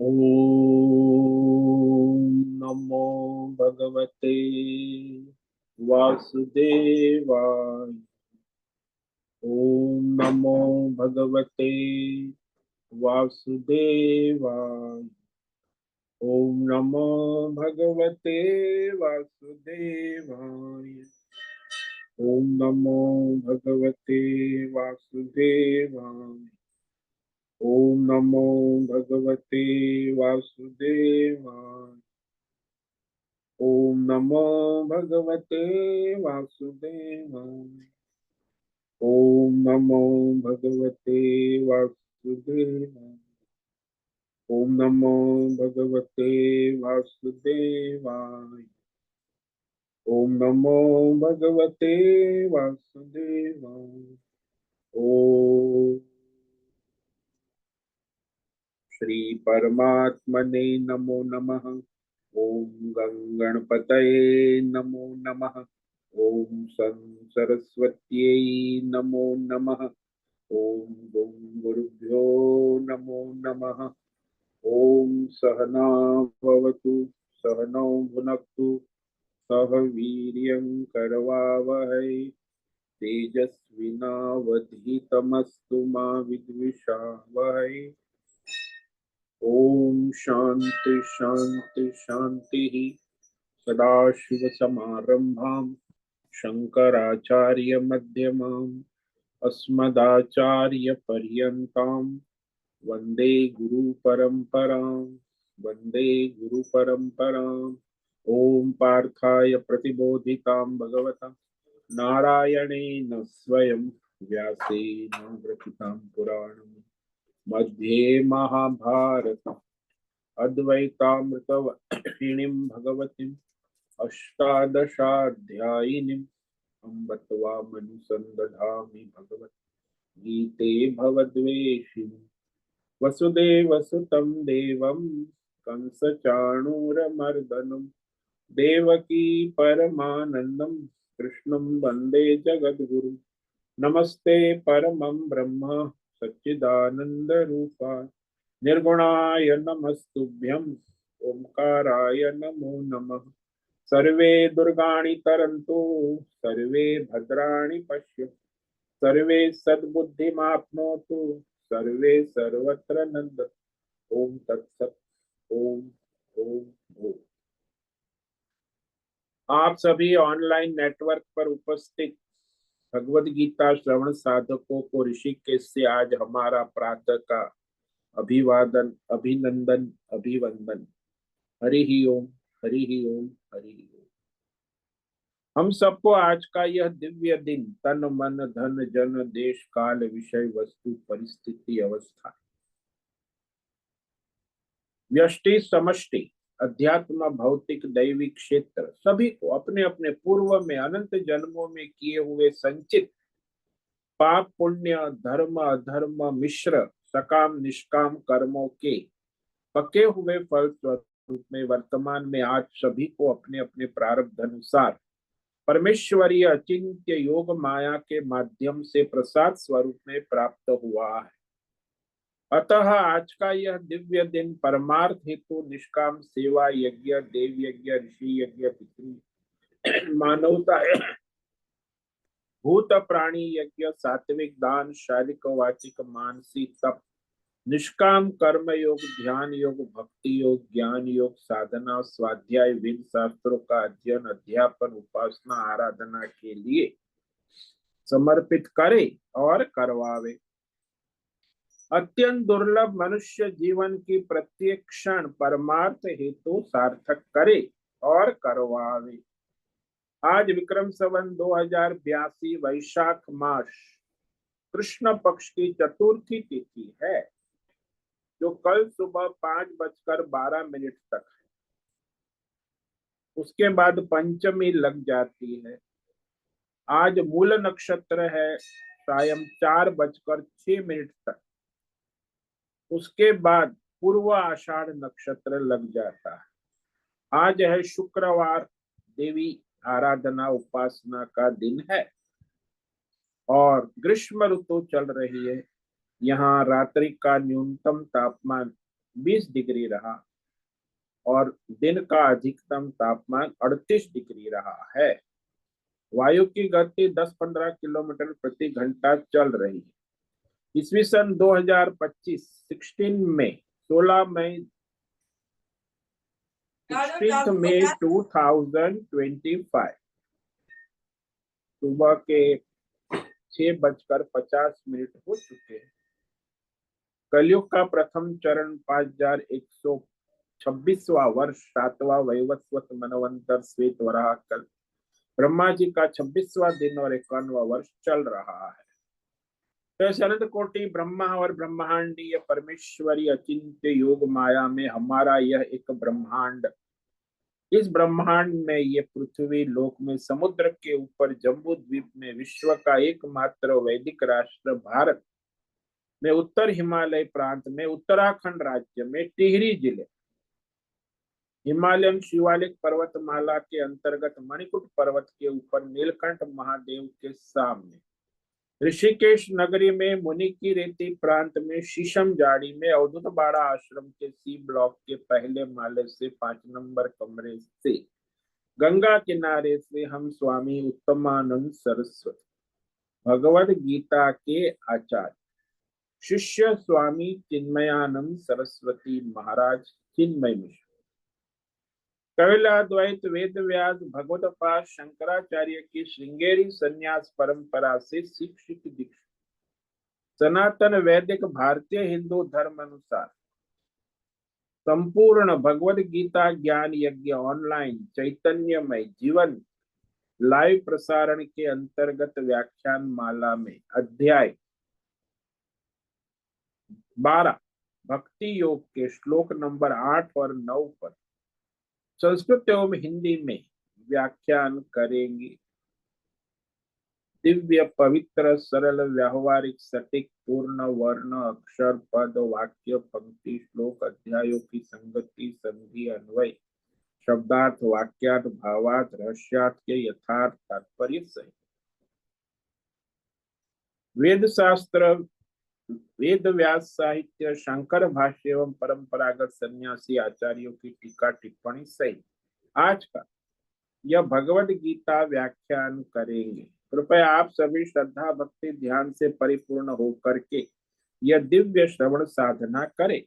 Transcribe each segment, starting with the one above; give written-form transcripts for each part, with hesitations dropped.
ओम नमो भगवते वासुदेवाय। ओम नमो भगवते वासुदेवाय। ओम नमो भगवते वासुदेवाय। ओम नमो भगवते वासुदेवाय। ओम नमो भगवते वासुदेवाय। ओम नमो भगवते वासुदेवाय। ओम नमो भगवते वासुदेवाय। ओम नमो भगवते वासुदेवाय। ओम नमो भगवते वासुदेवाय। ओम श्री परमात्मने नमो नमः। ओम गणपतये नमो नमः। ओम सरस्वत्यै नमो नमः। ओम गुरुभ्यो नमो नमः। ओम सहना भवतु सहनौ भुनक्तु सह वीर्यं करवावहै तेजस्विनावधीतमस्तु मा विद्विषावहै। ओम शांति शांति शांति। सदाशिव समारंभां शंकराचार्य मध्यमाम् अस्मदाचार्य पर्यन्तां वंदे गुरु परंपरां। वंदे गुरु परंपराम्। ओम पार्थाय प्रतिबोधितां भगवता नारायणेन स्वयं व्यासेन ग्रथितां पुराणम् मध्ये महाभारत अद्वैतामृतवर्षिणीं भगवतीम् अष्टादशाध्यायिनीम् अम्ब त्वामनुसन्दधामि भगवद्गीते भवद्वेषिणि वसुदेवसुतं देवं कंसचाणूरमर्दनं देवकी परमानन्दं कृष्णं वन्दे जगद्गुरुं। नमस्ते परमं ब्रह्म सच्चिदानन्दरूपाय निर्गुणाय नमस्तुभ्यं ओंकाराय नमो नमः। सर्वे दुर्गाणि तरन्तु सर्वे भद्राणि पश्य सर्वे सद्बुद्धिमाप्नोतु सर्वे सर्वत्र नन्दतु। ओम तत्सत्। ओम ओम ओम। आप सभी ऑनलाइन नेटवर्क पर उपस्थित भगवद गीता श्रवण साधकों को ऋषिकेश से आज हमारा प्रातः का अभिवादन अभिनंदन अभिवंदन। हरि ही ओम। हरि ही ओम। हरि ही ओम। हम सबको आज का यह दिव्य दिन तन मन धन जन देश काल विषय वस्तु परिस्थिति अवस्था व्यष्टि समष्टि अध्यात्म भौतिक दैविक क्षेत्र सभी को अपने अपने पूर्व में अनंत जन्मों में किए हुए संचित पाप पुण्य धर्म अधर्म मिश्र सकाम निष्काम कर्मों के पके हुए फल स्वरूप में वर्तमान में आज सभी को अपने अपने प्रारब्ध अनुसार परमेश्वरीय अचिंत्य योग माया के माध्यम से प्रसाद स्वरूप में प्राप्त हुआ है। अतः आज का यह दिव्य दिन परमार्थ हेतु निष्काम सेवा यज्ञ देव यज्ञ ऋषि यज्ञ पितृ मानवता भूत प्राणी यज्ञ सात्विक दान शारीरिक वाचिक मानसिक तप निष्काम कर्म योग ध्यान योग भक्ति योग ज्ञान योग साधना स्वाध्याय वेद शास्त्रों का अध्ययन अध्यापन उपासना आराधना के लिए समर्पित करे और करवावे। अत्यंत दुर्लभ मनुष्य जीवन की प्रत्येक क्षण परमार्थ हेतु सार्थक करे और करवावे। आज विक्रम संवत 2082 वैशाख मास कृष्ण पक्ष की चतुर्थी तिथि है जो कल सुबह 5:12 तक है। उसके बाद पंचमी लग जाती है। आज मूल नक्षत्र है सायं 4:06 तक। उसके बाद पूर्व आषाढ़ नक्षत्र लग जाता है। आज है शुक्रवार देवी आराधना उपासना का दिन है और ग्रीष्म ऋतु चल रही है। यहाँ रात्रि का न्यूनतम तापमान 20 डिग्री रहा और दिन का अधिकतम तापमान 38 डिग्री रहा है। वायु की गति 10-15 किलोमीटर प्रति घंटा चल रही है। ईस्वी सन 2025 16 मई 16 मई 16 मई 2025 सुबह के 6:50 हो चुके हैं। कलयुग का प्रथम चरण 5126वां वर्ष 7वां वैवस्वत मनवंतर श्वेत वराह कल्प ब्रह्मा जी का 26वां दिन और 51वां वर्ष चल रहा है। तो अनंत कोटि ब्रह्मा और ब्रह्मांडीय परमेश्वरी अचिंत्य योग माया में हमारा यह एक ब्रह्मांड, इस ब्रह्मांड में ये पृथ्वी लोक में समुद्र के ऊपर जम्बू द्वीप में विश्व का एकमात्र वैदिक राष्ट्र भारत में उत्तर हिमालय प्रांत में उत्तराखंड राज्य में टिहरी जिले हिमालयन शिवालिक पर्वतमाला के अंतर्गत मणिकुट पर्वत के ऊपर नीलकंठ महादेव के सामने ऋषिकेश नगरी में मुनि की रेती प्रांत में शीशम जाड़ी में अवधूत बाड़ा आश्रम के सी ब्लॉक के पहले माले से 5 नंबर कमरे से गंगा किनारे से हम स्वामी उत्तमानंद सरस्वती भगवद गीता के आचार्य शिष्य स्वामी चिन्मयानंद सरस्वती महाराज चिन्मय मिश्र कपिलाद्वैत वेद व्यास भगवत पाद शंकराचार्य की श्रृंगेरी संन्यास परंपरा से शिक्षित दीक्षित सनातन वैदिक भारतीय हिंदू धर्म अनुसार संपूर्ण भगवद गीता ज्ञान यज्ञ ऑनलाइन चैतन्यमय जीवन लाइव प्रसारण के अंतर्गत व्याख्यान माला में अध्याय 12 भक्ति योग के श्लोक नंबर 8 और 9 पर संस्कृत एवं हिंदी में व्याख्यान करेंगे। दिव्य पवित्र सरल व्यावहारिक सटीक पूर्ण वर्ण अक्षर पद वाक्य पंक्ति श्लोक अध्यायों की संगति संधि अन्वय शब्दार्थ वाक्यार्थ भावार्थ रहस्यार्थ के यथार्थ तात्पर्य सहित वेद शास्त्र वेद व्यास साहित्य शंकर भाष्य एवं परंपरागत सन्यासी आचार्यों की टीका टिप्पणी सहित आज का यह भगवद गीता व्याख्यान करेंगे। कृपया आप सभी श्रद्धा भक्ति ध्यान से परिपूर्ण होकर के यह दिव्य श्रवण साधना करें।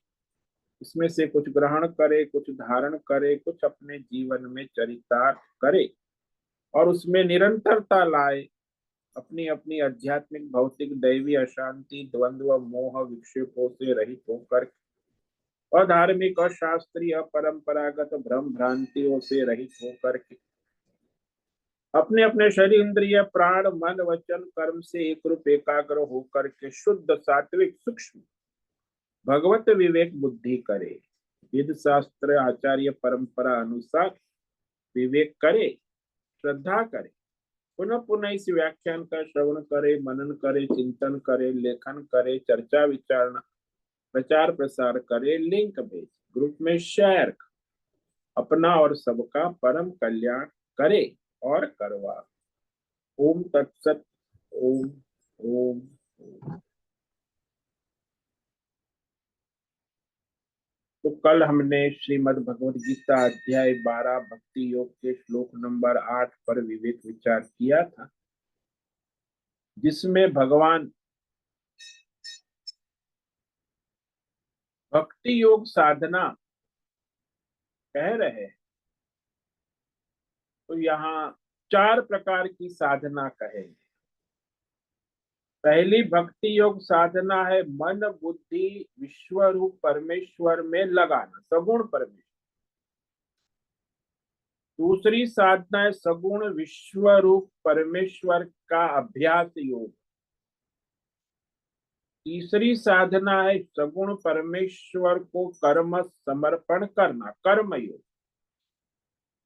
इसमें से कुछ ग्रहण करे, कुछ धारण करे, कुछ अपने जीवन में चरितार्थ करे और उसमें निरंतरता लाए। अपनी अपनी आध्यात्मिक भौतिक दैवी अशांति द्वंद्व मोह विक्षेपों से रहित होकर अधार्मिक अशास्त्रीय परंपरागत भ्रम भ्रांतियों से रहित होकर के अपने अपने शरीर इंद्रिय प्राण मन वचन कर्म से एक रूप एकाग्र होकर के शुद्ध सात्विक सूक्ष्म भगवत विवेक बुद्धि करे। वेद शास्त्र आचार्य परंपरा अनुसार विवेक करे, श्रद्धा करे, पुनः पुनः इस व्याख्यान का श्रवण करे, मनन करे, चिंतन करे, लेखन करे, चर्चा विचारणा प्रचार प्रसार करे, लिंक भेज ग्रुप में शेयर अपना और सबका परम कल्याण करे और करवा। ओम तत्सत। ओम ओम, ओम। तो कल हमने श्रीमद् भगवद गीता अध्याय 12 भक्ति योग के श्लोक नंबर 8 पर विवेक विचार किया था, जिसमें भगवान भक्ति योग साधना कह रहे हैं। तो यहाँ 4 प्रकार की साधना कहेंगे। पहली भक्ति योग साधना है मन बुद्धि विश्वरूप परमेश्वर में लगाना, सगुण परमेश्वर। दूसरी साधना है सगुण विश्वरूप परमेश्वर का अभ्यास योग। तीसरी साधना है सगुण परमेश्वर को कर्म समर्पण करना, कर्म योग।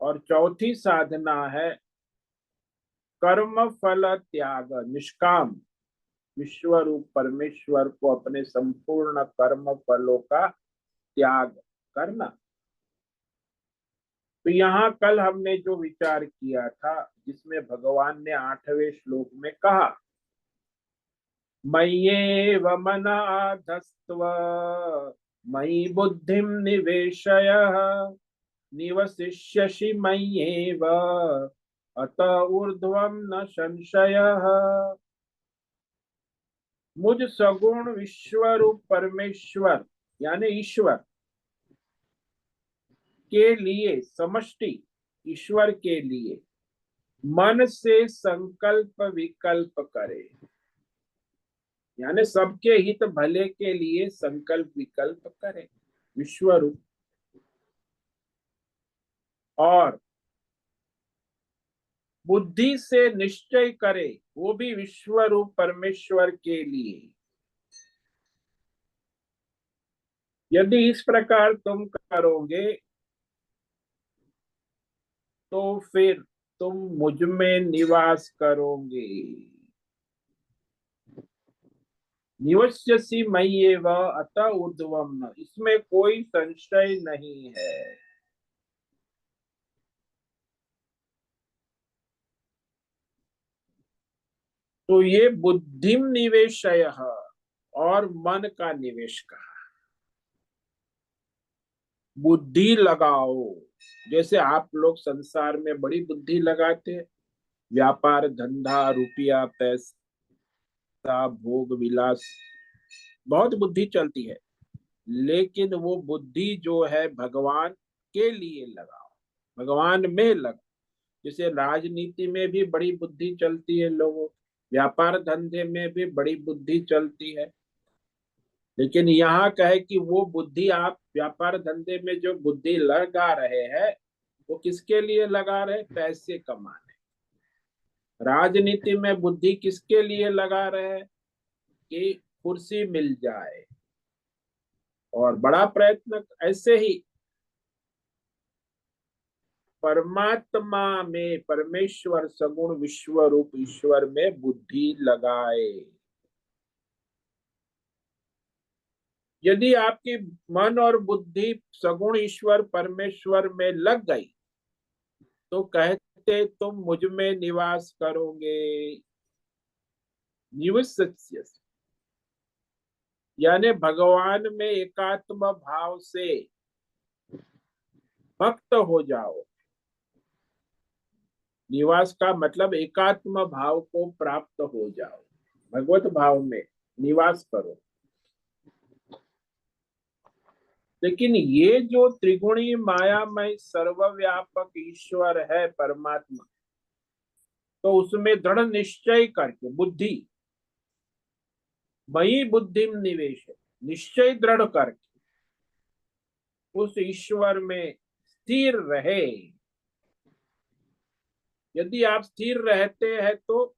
और चौथी साधना है कर्म फल त्याग, निष्काम विश्वरूप परमेश्वर को अपने संपूर्ण कर्म फलों का त्याग करना। तो यहाँ कल हमने जो विचार किया था, जिसमें भगवान ने 8वें श्लोक में कहा मय्येव मनाधस्त्व मयि बुद्धिं निवेशय निवसिष्यसि मय्येव अत ऊर्ध्वं न संशयः। मुझ सगुण विश्वरूप परमेश्वर यानी ईश्वर के लिए, समष्टि ईश्वर के लिए मन से संकल्प विकल्प करे, यानी सबके हित भले के लिए संकल्प विकल्प करे विश्वरूप, और बुद्धि से निश्चय करे, वो भी विश्वरूप परमेश्वर के लिए। यदि इस प्रकार तुम करोगे तो फिर तुम मुझ में निवास करोगे। निवस्यसि मय्येव अतः ऊर्ध्वम न, इसमें कोई संशय नहीं है। तो ये बुद्धिम निवेशय और मन का निवेश कहा। बुद्धि लगाओ, जैसे आप लोग संसार में बड़ी बुद्धि लगाते हैं, व्यापार धंधा रुपया पैसा भोग विलास, बहुत बुद्धि चलती है, लेकिन वो बुद्धि जो है भगवान के लिए लगाओ, भगवान में लगाओ। जैसे राजनीति में भी बड़ी बुद्धि चलती है लोगों, व्यापार धंधे में भी बड़ी बुद्धि चलती है, लेकिन यहाँ कहे कि वो बुद्धि आप व्यापार धंधे में जो बुद्धि लगा रहे हैं वो किसके लिए लगा रहे, पैसे कमाने। राजनीति में बुद्धि किसके लिए लगा रहे हैं कि कुर्सी मिल जाए, और बड़ा प्रयत्न। ऐसे ही परमात्मा में, परमेश्वर सगुण विश्व रूप ईश्वर में बुद्धि लगाए। यदि आपकी मन और बुद्धि सगुण ईश्वर परमेश्वर में लग गई तो कहते तुम मुझ में निवास करोगे। निवस्य यानी भगवान में एकात्म भाव से भक्त हो जाओ। निवास का मतलब एकात्म भाव को प्राप्त हो जाओ, भगवत भाव में निवास करो। लेकिन ये जो त्रिगुणी मायामय सर्वव्यापक ईश्वर है परमात्मा, तो उसमें दृढ़ निश्चय करके बुद्धि, मई बुद्धि निवेश, निश्चय दृढ़ करके उस ईश्वर में स्थिर रहे। यदि आप स्थिर रहते हैं तो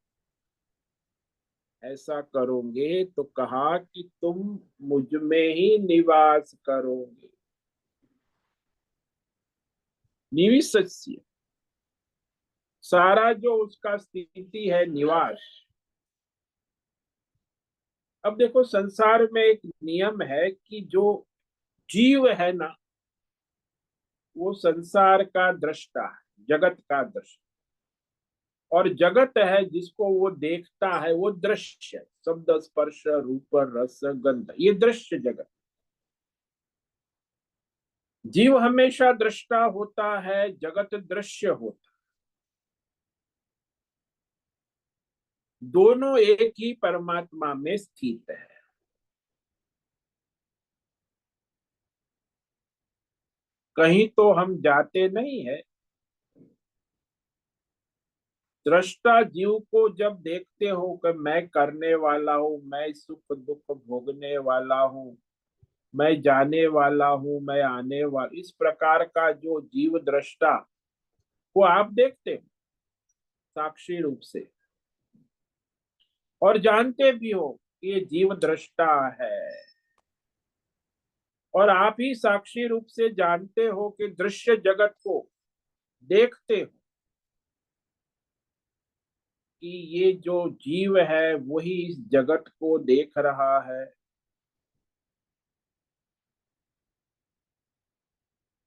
ऐसा करोगे तो कहा कि तुम मुझ में ही निवास करोगे। निविशस्य, सारा जो उसका स्थिति है निवास। अब देखो संसार में एक नियम है कि जो जीव है ना, वो संसार का दृष्टा है, जगत का दृष्टा, और जगत है जिसको वो देखता है वो दृश्य, शब्द स्पर्श रूप रस गंध, ये दृश्य जगत। जीव हमेशा दृष्टा होता है, जगत दृश्य होता है। दोनों एक ही परमात्मा में स्थित है। कहीं तो हम जाते नहीं है। दृष्टा जीव को जब देखते हो कि मैं करने वाला हूं, मैं सुख दुख भोगने वाला हूं, मैं जाने वाला हूं, मैं आने वाला, इस प्रकार का जो जीव दृष्टा को आप देखते हो साक्षी रूप से, और जानते भी हो कि ये जीव दृष्टा है, और आप ही साक्षी रूप से जानते हो कि दृश्य जगत को देखते हो कि ये जो जीव है वही इस जगत को देख रहा है।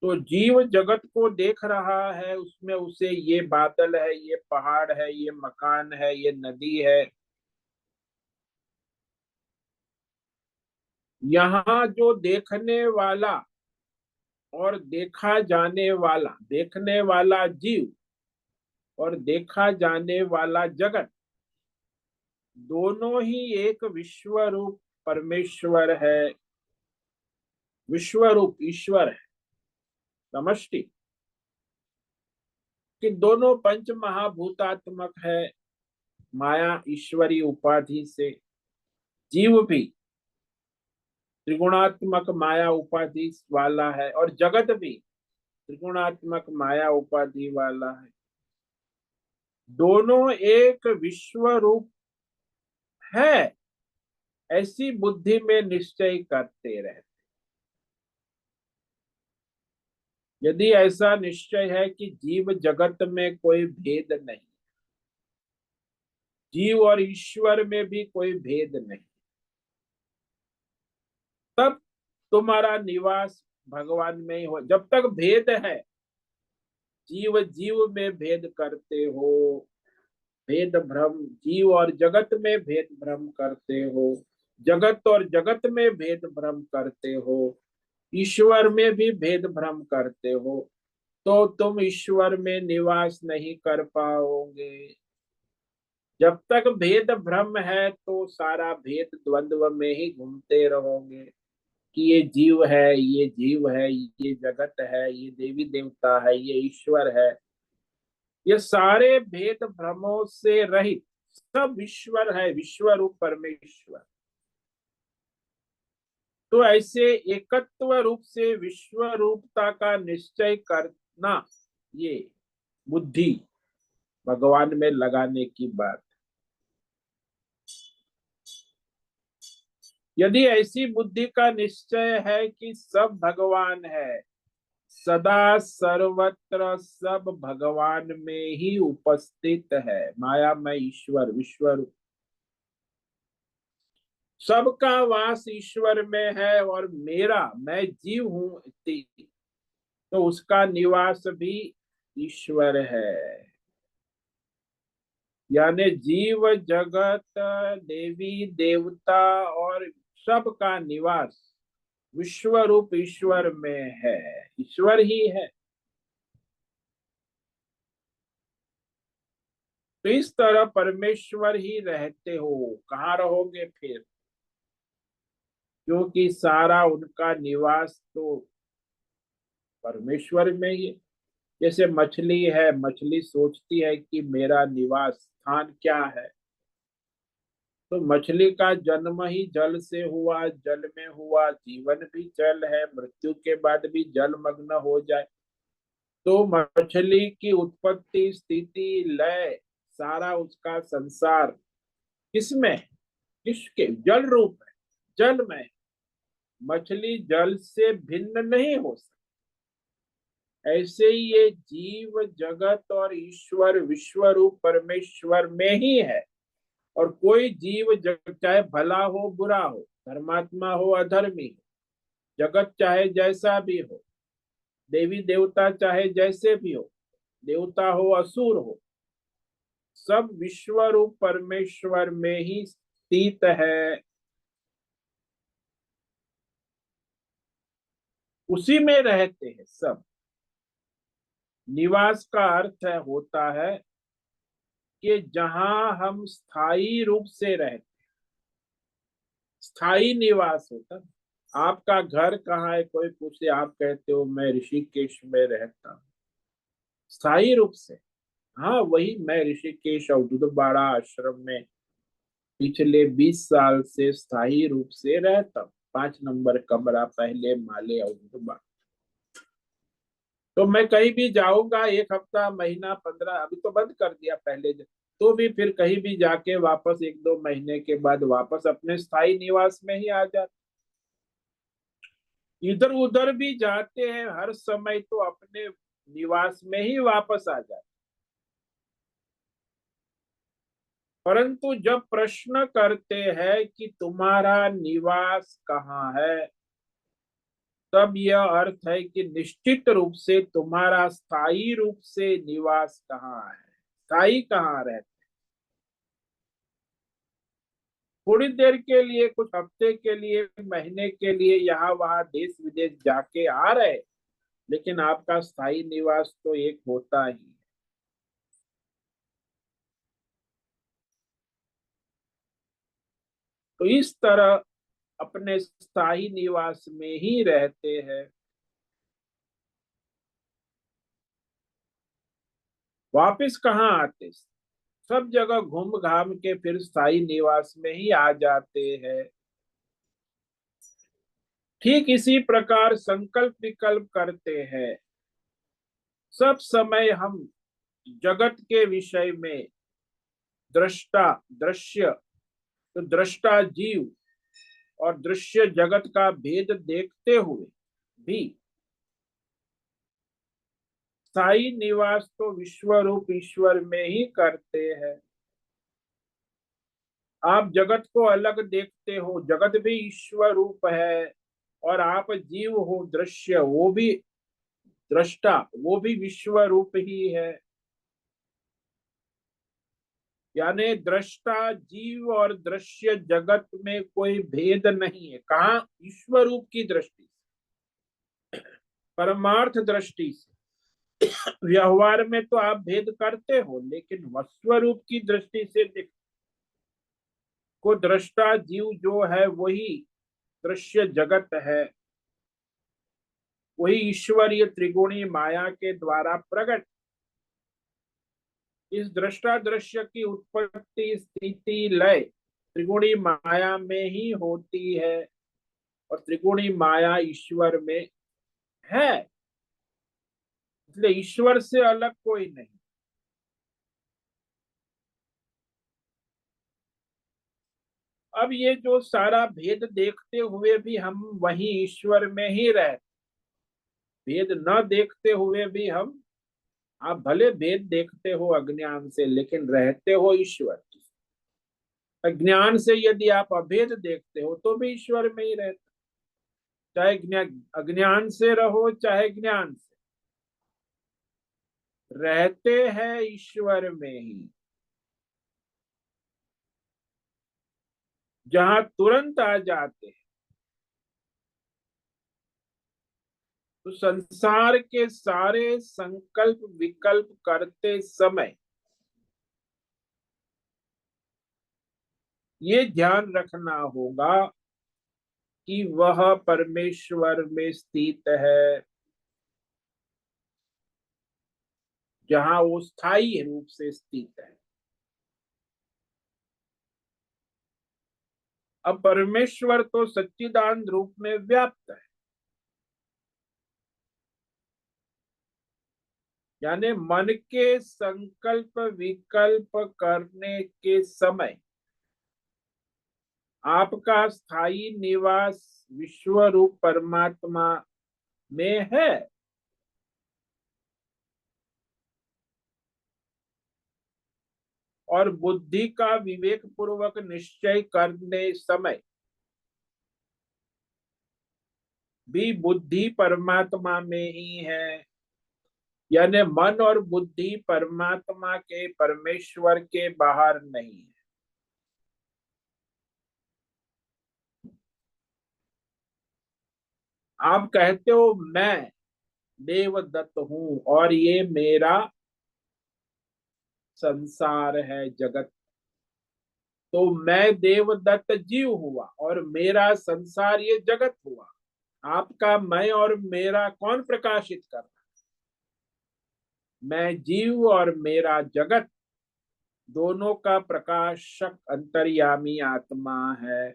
तो जीव जगत को देख रहा है, उसमें उसे ये बादल है, ये पहाड़ है, ये मकान है, ये नदी है, यहाँ जो देखने वाला और देखने वाला जीव और देखा जाने वाला जगत दोनों ही एक विश्व रूप परमेश्वर है, विश्व रूप ईश्वर है, समष्टि, कि दोनों पंच महाभूतात्मक है। माया ईश्वरी उपाधि से, जीव भी त्रिगुणात्मक माया उपाधि वाला है और जगत भी त्रिगुणात्मक माया उपाधि वाला है। दोनों एक विश्व रूप है, ऐसी बुद्धि में निश्चय करते रहे। यदि ऐसा निश्चय है कि जीव जगत में कोई भेद नहीं, जीव और ईश्वर में भी कोई भेद नहीं, तब तुम्हारा निवास भगवान में ही हो। जब तक भेद है, जीव जीव में भेद करते हो, भेद भ्रम, जीव और जगत में भेद भ्रम करते हो, जगत और जगत में भेद भ्रम करते हो, ईश्वर में भी भेद भ्रम करते हो, तो तुम ईश्वर में निवास नहीं कर पाओगे। जब तक भेद भ्रम है तो सारा भेद द्वंद्व में ही घूमते रहोगे कि ये जीव है, ये जीव है, ये जगत है, ये देवी देवता है, ये ईश्वर है। ये सारे भेद भ्रमों से रहित सब ईश्वर है, विश्व रूप परमेश्वर। तो ऐसे एकत्व रूप से विश्व रूपता का निश्चय करना, ये बुद्धि भगवान में लगाने की बात। यदि ऐसी बुद्धि का निश्चय है कि सब भगवान है, सदा सर्वत्र सब भगवान में ही उपस्थित है, माया में ईश्वर विश्व, सबका वास ईश्वर में है और मेरा, मैं जीव हूं, तो उसका निवास भी ईश्वर है। यानी जीव जगत, देवी देवता और सबका निवास विश्व रूप ईश्वर में है, ईश्वर ही है। तो इस तरह परमेश्वर ही रहते हो, कहाँ रहोगे फिर, क्योंकि सारा उनका निवास तो परमेश्वर में ही है। जैसे मछली है, मछली सोचती है कि मेरा निवास स्थान क्या है, तो मछली का जन्म ही जल से हुआ, जल में हुआ, जीवन भी जल है, मृत्यु के बाद भी जलमग्न हो जाए। तो मछली की उत्पत्ति स्थिति लय सारा उसका संसार किसमें, किसके जल रूप है, जल में। मछली जल से भिन्न नहीं हो सकती। ऐसे ही ये जीव जगत और ईश्वर विश्व रूप परमेश्वर में ही है। और कोई जीव जगत चाहे भला हो बुरा हो, धर्मात्मा हो अधर्मी हो, जगत चाहे जैसा भी हो, देवी देवता चाहे जैसे भी हो, देवता हो असुर हो, सब विश्व रूप परमेश्वर में ही स्थित है, उसी में रहते हैं सब। निवास का अर्थ है, होता है कि जहां हम स्थायी रूप से रहते, स्थायी निवास होता है। आपका घर कहाँ है, कोई पूछे, आप कहते हो मैं ऋषिकेश में रहता हूँ, स्थायी रूप से। हाँ, वही मैं ऋषिकेश अवधूतवाड़ा आश्रम में पिछले 20 साल से स्थायी रूप से रहता हूँ, 5 नंबर कमरा, पहले माले, अवधूतवाड़ा। तो मैं कहीं भी जाऊंगा, एक हफ्ता, महीना, 15, अभी तो बंद कर दिया पहले, तो भी फिर कहीं भी जाके वापस 1-2 महीने के बाद वापस अपने स्थायी निवास में ही आ जाते। इधर उधर भी जाते हैं हर समय, तो अपने निवास में ही वापस आ जाते। परंतु जब प्रश्न करते हैं कि तुम्हारा निवास कहाँ है, तब यह अर्थ है कि निश्चित रूप से तुम्हारा स्थायी रूप से निवास कहाँ है, स्थायी कहाँ रहते। थोड़ी देर के लिए, कुछ हफ्ते के लिए, महीने के लिए यहाँ वहाँ देश विदेश जाके आ रहे, लेकिन आपका स्थायी निवास तो एक होता ही है। तो इस तरह अपने स्थायी निवास में ही रहते हैं, वापिस कहाँ आते, सब जगह घूम घाम के फिर स्थायी निवास में ही आ जाते हैं। ठीक इसी प्रकार संकल्प विकल्प करते हैं, सब समय हम जगत के विषय में दृष्टा दृश्य, तो दृष्टा जीव और दृश्य जगत का भेद देखते हुए भी स्थायी निवास तो विश्व रूप ईश्वर में ही करते हैं। आप जगत को अलग देखते हो, जगत भी ईश्वर रूप है, और आप जीव हो दृश्य, वो भी दृष्टा, वो भी विश्व रूप ही है। यानी दृष्टा जीव और दृश्य जगत में कोई भेद नहीं है। कहाँ? ईश्वर रूप की दृष्टि, परमार्थ दृष्टि से। व्यवहार में तो आप भेद करते हो, लेकिन वस्वरूप की दृष्टि से को दृष्टा जीव जो है वही दृश्य जगत है, वही ईश्वरीय त्रिगुणी माया के द्वारा प्रकट। इस दृष्टा दृश्य की उत्पत्ति स्थिति लय त्रिगुणी माया में ही होती है, और त्रिगुणी माया ईश्वर में है, इसलिए ईश्वर से अलग कोई नहीं। अब ये जो सारा भेद देखते हुए भी हम वही ईश्वर में ही रहते, भेद न देखते हुए भी हम, आप भले भेद देखते हो अज्ञान से, लेकिन रहते हो ईश्वर। अज्ञान से यदि आप अभेद देखते हो तो भी ईश्वर में ही रहते, चाहे अज्ञान से रहो चाहे ज्ञान से, रहते हैं ईश्वर में ही। जहां तुरंत आ जाते हैं, तो संसार के सारे संकल्प विकल्प करते समय ये ध्यान रखना होगा कि वह परमेश्वर में स्थित है, जहां वो स्थायी रूप से स्थित है। अब परमेश्वर तो सच्चिदानंद रूप में व्याप्त है, यानी मन के संकल्प विकल्प करने के समय आपका स्थायी निवास विश्व रूप परमात्मा में है। और बुद्धि का विवेक पूर्वक निश्चय करने समय भी बुद्धि परमात्मा में ही है, यानी मन और बुद्धि परमात्मा के, परमेश्वर के बाहर नहीं है। आप कहते हो मैं देवदत्त हूं और ये मेरा संसार है जगत, तो मैं देवदत्त जीव हुआ और मेरा संसार ये जगत हुआ। आपका मैं और मेरा कौन प्रकाशित कर रहा? मैं जीव और मेरा जगत, दोनों का प्रकाशक अंतर्यामी आत्मा है।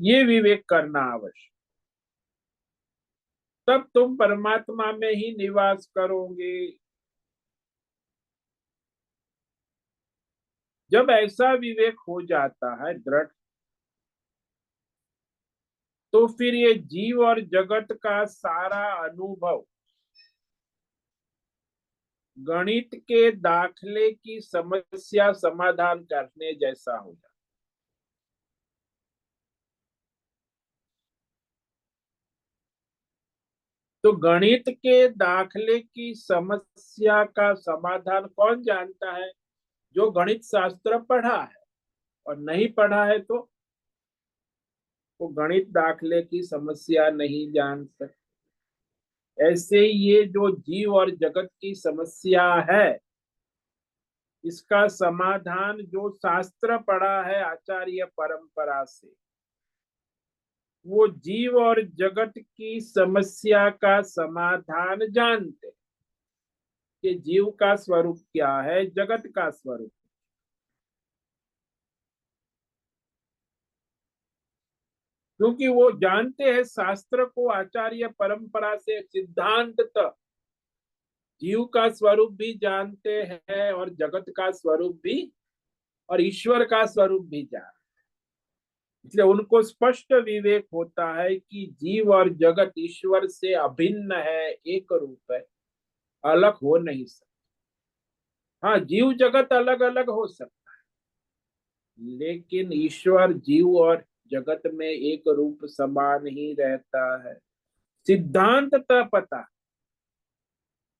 ये विवेक करना आवश्यक, तब तुम परमात्मा में ही निवास करोगे। जब ऐसा विवेक हो जाता है दृढ़, तो फिर ये जीव और जगत का सारा अनुभव गणित के दाखले की समस्या समाधान करने जैसा हो जाता। तो गणित के दाखले की समस्या का समाधान कौन जानता है? जो गणित शास्त्र पढ़ा है, और नहीं पढ़ा है तो वो गणित दाखले की समस्या नहीं जान सकता। ऐसे ये जो जीव और जगत की समस्या है, इसका समाधान जो शास्त्र पढ़ा है आचार्य परंपरा से, वो जीव और जगत की समस्या का समाधान जानते कि जीव का स्वरूप क्या है, जगत का स्वरूप। क्योंकि वो जानते हैं शास्त्र को, आचार्य परंपरा से सिद्धांत तक जीव का स्वरूप भी जानते हैं और जगत का स्वरूप भी और ईश्वर का स्वरूप भी जानते। इसलिए उनको स्पष्ट विवेक होता है कि जीव और जगत ईश्वर से अभिन्न है, एक रूप है, अलग हो नहीं सकता। हाँ, जीव जगत अलग अलग हो सकता है, लेकिन ईश्वर जीव और जगत में एक रूप समान ही रहता है। सिद्धांत पता।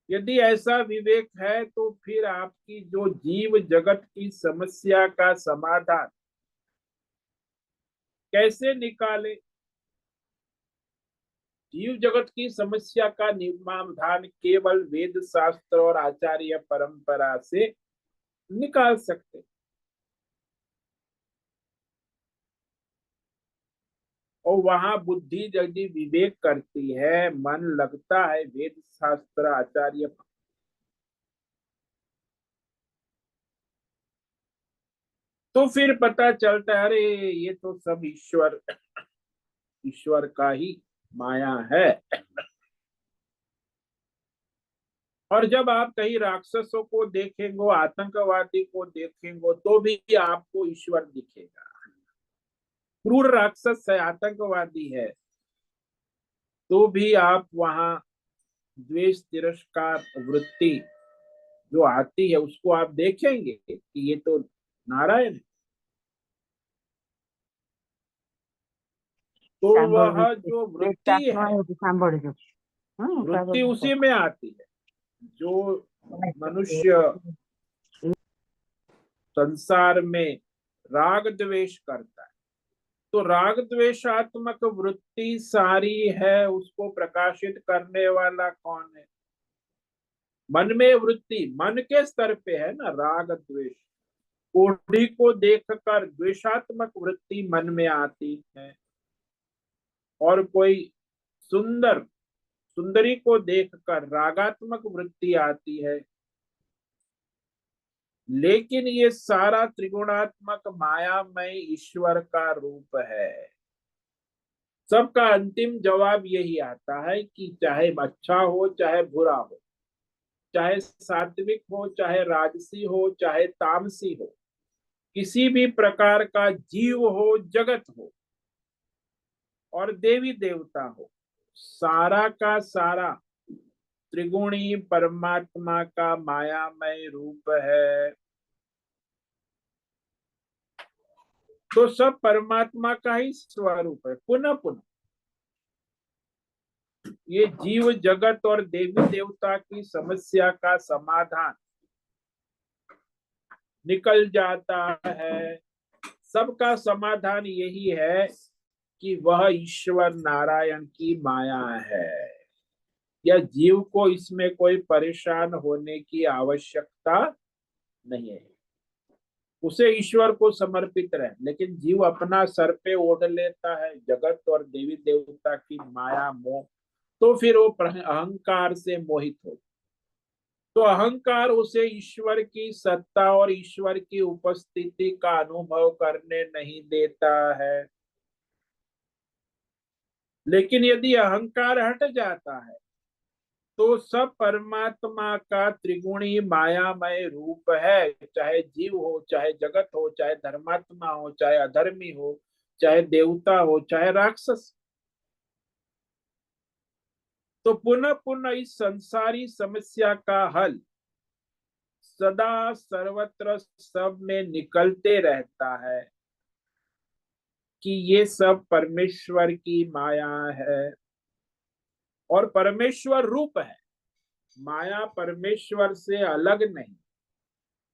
यदि ऐसा विवेक है तो फिर आपकी जो जीव जगत की समस्या का समाधान कैसे निकाले। जीव जगत की समस्या का समाधान केवल वेद शास्त्र और आचार्य परंपरा से निकाल सकते। और वहां बुद्धि यदि विवेक करती है, मन लगता है वेद शास्त्र आचार्य, तो फिर पता चलता है अरे ये तो सब ईश्वर ईश्वर का ही माया है। और जब आप कहीं राक्षसों को देखेंगे, आतंकवादी को देखेंगे, तो भी आपको ईश्वर दिखेगा। क्रूर राक्षस है, आतंकवादी है, तो भी आप वहां द्वेष तिरस्कार वृत्ति जो आती है उसको आप देखेंगे कि ये तो नारायण है। तो वह जो वृत्ति है, वृत्ति उसी में आती है जो मनुष्य संसार में राग द्वेष करता है। तो राग द्वेषात्मक वृत्ति सारी है, उसको प्रकाशित करने वाला कौन है? मन में वृत्ति, मन के स्तर पे है ना राग द्वेष। कोढ़ी को देखकर द्वेषात्मक वृत्ति मन में आती है, और कोई सुंदर सुंदरी को देखकर रागात्मक वृत्ति आती है। लेकिन ये सारा त्रिगुणात्मक मायामय ईश्वर का रूप है। सबका अंतिम जवाब यही आता है कि चाहे अच्छा हो चाहे बुरा हो, चाहे सात्विक हो चाहे राजसी हो चाहे तामसी हो, किसी भी प्रकार का जीव हो, जगत हो और देवी देवता हो, सारा का सारा त्रिगुणी परमात्मा का मायामय रूप है। तो सब परमात्मा का ही स्वरूप है। पुनः पुनः ये जीव जगत और देवी देवता की समस्या का समाधान निकल जाता है। सबका समाधान यही है कि वह ईश्वर नारायण की माया है, या जीव को इसमें कोई परेशान होने की आवश्यकता नहीं है। उसे ईश्वर को समर्पित रहे, लेकिन जीव अपना सर पे ओढ़ लेता है जगत और देवी देवता की माया मोह, तो फिर वो अहंकार से मोहित हो। तो अहंकार उसे ईश्वर की सत्ता और ईश्वर की उपस्थिति का अनुभव करने नहीं देता है। लेकिन यदि अहंकार हट जाता है तो सब परमात्मा का त्रिगुणी मायामय रूप है, चाहे जीव हो चाहे जगत हो, चाहे धर्मात्मा हो चाहे अधर्मी हो, चाहे देवता हो चाहे राक्षस। तो पुनः पुनः इस संसारी समस्या का हल सदा सर्वत्र सब में निकलते रहता है कि ये सब परमेश्वर की माया है और परमेश्वर रूप है। माया परमेश्वर से अलग नहीं।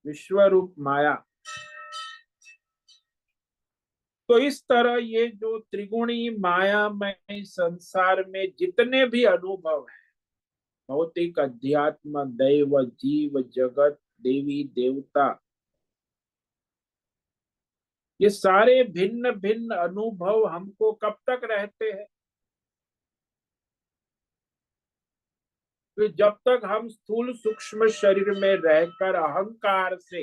विश्व रूप माया। तो इस तरह ये जो त्रिगुणी मायामय संसार में जितने भी अनुभव हैं, भौतिक, अध्यात्म, दैव, जीव जगत, देवी देवता, ये सारे भिन्न भिन्न अनुभव हमको कब तक रहते हैं? तो जब तक हम स्थूल सूक्ष्म शरीर में रहकर अहंकार से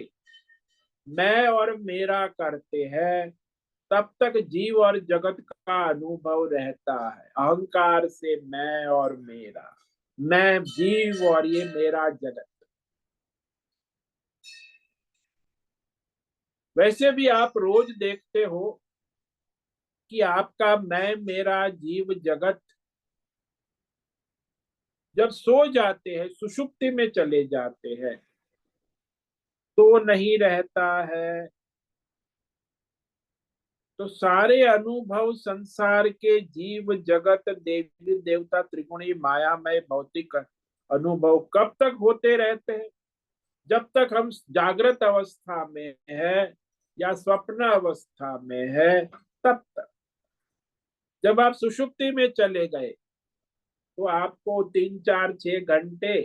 मैं और मेरा करते हैं, तब तक जीव और जगत का अनुभव रहता है। अहंकार से मैं और मेरा, मैं जीव और ये मेरा जगत। वैसे भी आप रोज देखते हो कि आपका मैं मेरा जीव जगत जब सो जाते हैं, सुषुप्ति में चले जाते हैं, तो नहीं रहता है। तो सारे अनुभव संसार के जीव जगत देवी देवता त्रिगुणी मायामय भौतिक अनुभव कब तक होते रहते हैं? जब तक हम जागृत अवस्था में है या स्वप्न अवस्था में है, तब तक। जब आप सुषुप्ति में चले गए तो आपको 3 4 6 घंटे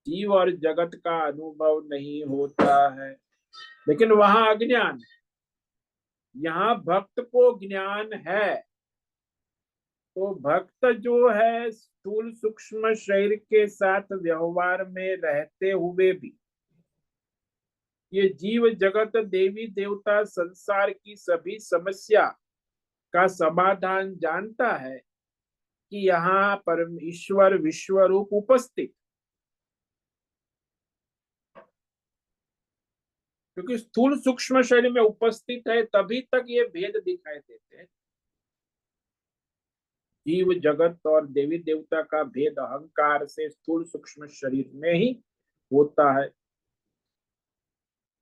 जीव और जगत का अनुभव नहीं होता है। लेकिन वहां अज्ञान है, यहाँ भक्त को ज्ञान है। तो भक्त जो है स्थूल सूक्ष्म शरीर के साथ व्यवहार में रहते हुए भी ये जीव जगत देवी देवता संसार की सभी समस्या का समाधान जानता है कि यहाँ परम ईश्वर विश्व रूप उपस्थित। क्योंकि स्थूल सूक्ष्म शरीर में उपस्थित है, तभी तक ये भेद दिखाई देते हैं। जीव जगत और देवी देवता का भेद अहंकार से स्थूल सूक्ष्म शरीर में ही होता है।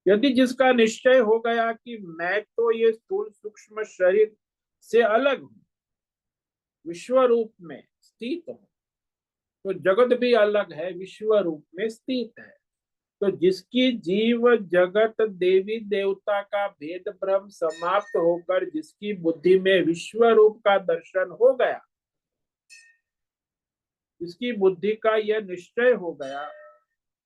यदि जिसका निश्चय हो गया कि मैं तो ये स्थूल सूक्ष्म शरीर से अलग हूं, विश्व रूप में स्थित हूं, तो जगत भी अलग है, विश्व रूप में स्थित है। तो जिसकी जीव जगत देवी देवता का भेद भ्रम समाप्त होकर जिसकी बुद्धि में विश्व रूप का दर्शन हो गया, जिसकी बुद्धि का यह निश्चय हो गया,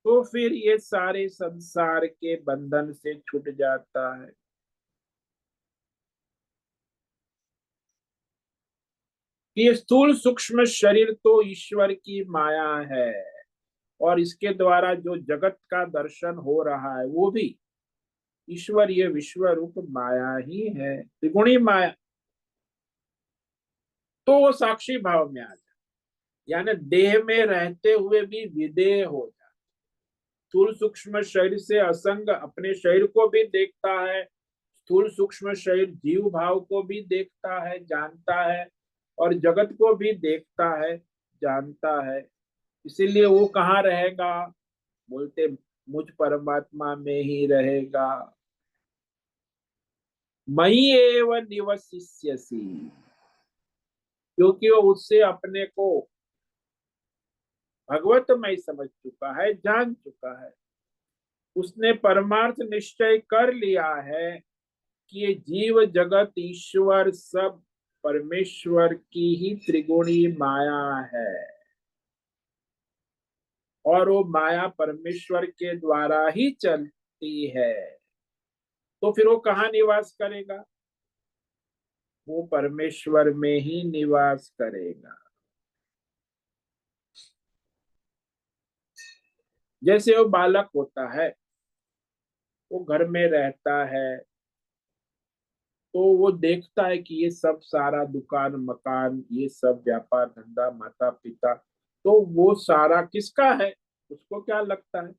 तो फिर ये सारे संसार के बंधन से छूट जाता है। ये स्थूल सूक्ष्म शरीर तो ईश्वर की माया है, और इसके द्वारा जो जगत का दर्शन हो रहा है वो भी ईश्वर ये विश्व रूप माया ही है, त्रिगुणी माया। तो वो साक्षी भाव में आ जाए, यानी देह में रहते हुए भी विदेह हो जाए। स्थूल सूक्ष्म शरीर से असंग अपने शरीर को भी देखता है, स्थूल सूक्ष्म शरीर जीव भाव को भी देखता है, जानता है, और जगत को भी देखता है, जानता है। इसीलिए वो कहाँ रहेगा? बोलते मुझ परमात्मा में ही रहेगा। मई एव निवसिष्यसि, क्योंकि वो उससे अपने को भगवतमय समझ चुका है, जान चुका है। उसने परमार्थ निश्चय कर लिया है कि ये जीव जगत ईश्वर सब परमेश्वर की ही त्रिगुणी माया है, और वो माया परमेश्वर के द्वारा ही चलती है। तो फिर वो कहाँ निवास करेगा? वो परमेश्वर में ही निवास करेगा। जैसे वो बालक होता है, वो घर में रहता है, तो वो देखता है कि ये सब सारा दुकान मकान, ये सब व्यापार धंधा, माता पिता, तो वो सारा किसका है? उसको क्या लगता है?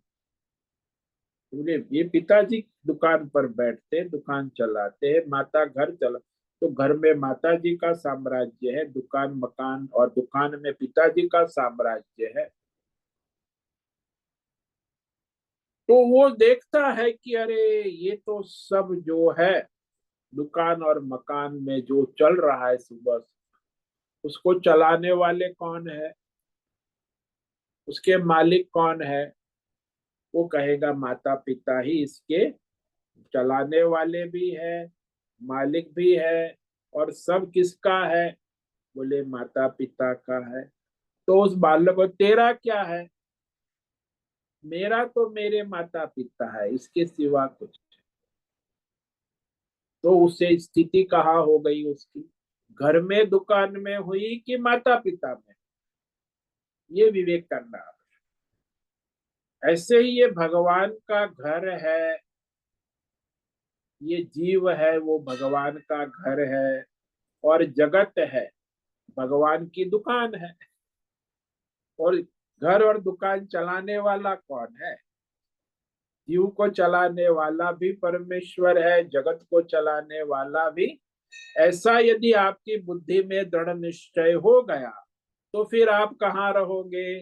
बोले ये पिताजी दुकान पर बैठते, दुकान चलाते हैं, माता घर चला, तो घर में माता जी का साम्राज्य है, दुकान मकान और दुकान में पिताजी का साम्राज्य है। तो वो देखता है कि अरे ये तो सब जो है दुकान और मकान में जो चल रहा है सुबह से, उसको चलाने वाले कौन है? उसके मालिक कौन है? वो कहेगा माता पिता ही इसके चलाने वाले भी है, मालिक भी है, और सब किसका है? बोले माता पिता का है। तो उस बालक को तेरा क्या है? मेरा तो मेरे माता पिता है, इसके सिवा कुछ। तो उसे स्थिति कहाँ हो गई उसकी? घर में, दुकान में हुई कि माता पिता में? ये विवेक करना। ऐसे ही ये भगवान का घर है, ये जीव है वो भगवान का घर है, और जगत है भगवान की दुकान है। और घर और दुकान चलाने वाला कौन है? जीव को चलाने वाला भी परमेश्वर है, जगत को चलाने वाला भी। ऐसा यदि आपकी बुद्धि में दृढ़ निश्चय हो गया, तो फिर आप कहाँ रहोगे?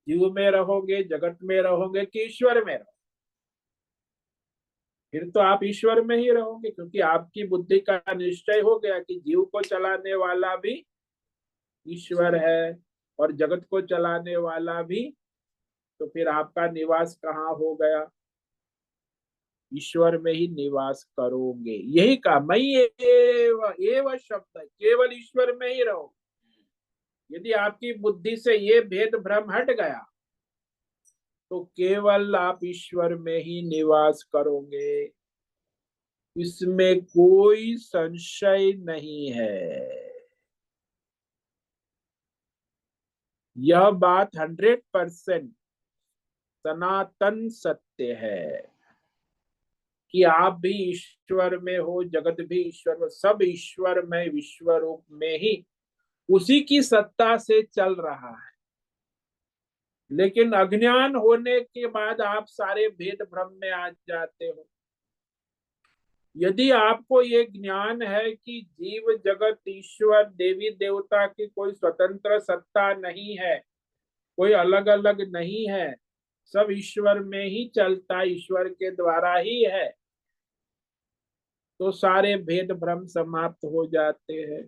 जीव में रहोगे, जगत में रहोगे, कि ईश्वर में रहोगे? फिर तो आप ईश्वर में ही रहोगे, क्योंकि आपकी बुद्धि का निश्चय हो गया कि जीव को चलाने वाला भी ईश्वर है और जगत को चलाने वाला भी। तो फिर आपका निवास कहाँ हो गया? ईश्वर में ही निवास करोगे। यही कहा, मयि एव शब्द है, केवल ईश्वर में ही रहो। यदि आपकी बुद्धि से ये भेद भ्रम हट गया, तो केवल आप ईश्वर में ही निवास करोगे, इसमें कोई संशय नहीं है। यह बात 100% सनातन सत्य है कि आप भी ईश्वर में हो, जगत भी ईश्वर में, सब ईश्वर में, विश्व रूप में ही उसी की सत्ता से चल रहा है। लेकिन अज्ञान होने के बाद आप सारे भेद भ्रम में आ जाते हो। यदि आपको ये ज्ञान है कि जीव जगत ईश्वर देवी देवता की कोई स्वतंत्र सत्ता नहीं है, कोई अलग अलग नहीं है, सब ईश्वर में ही चलता, ईश्वर के द्वारा ही है, तो सारे भेद भ्रम समाप्त हो जाते हैं।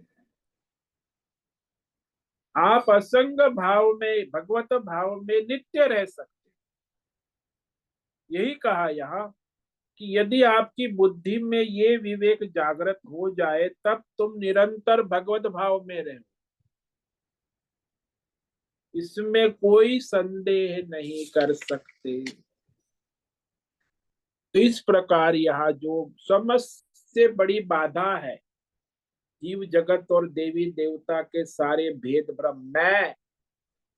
आप असंग भाव में, भगवत भाव में नित्य रह सकते। यही कहा यहाँ कि यदि आपकी बुद्धि में ये विवेक जागृत हो जाए, तब तुम निरंतर भगवत भाव में रहो, इसमें कोई संदेह नहीं कर सकते। तो इस प्रकार यहाँ जो सबसे बड़ी बाधा है, जीव जगत और देवी देवता के सारे भेद भ्रम, मैं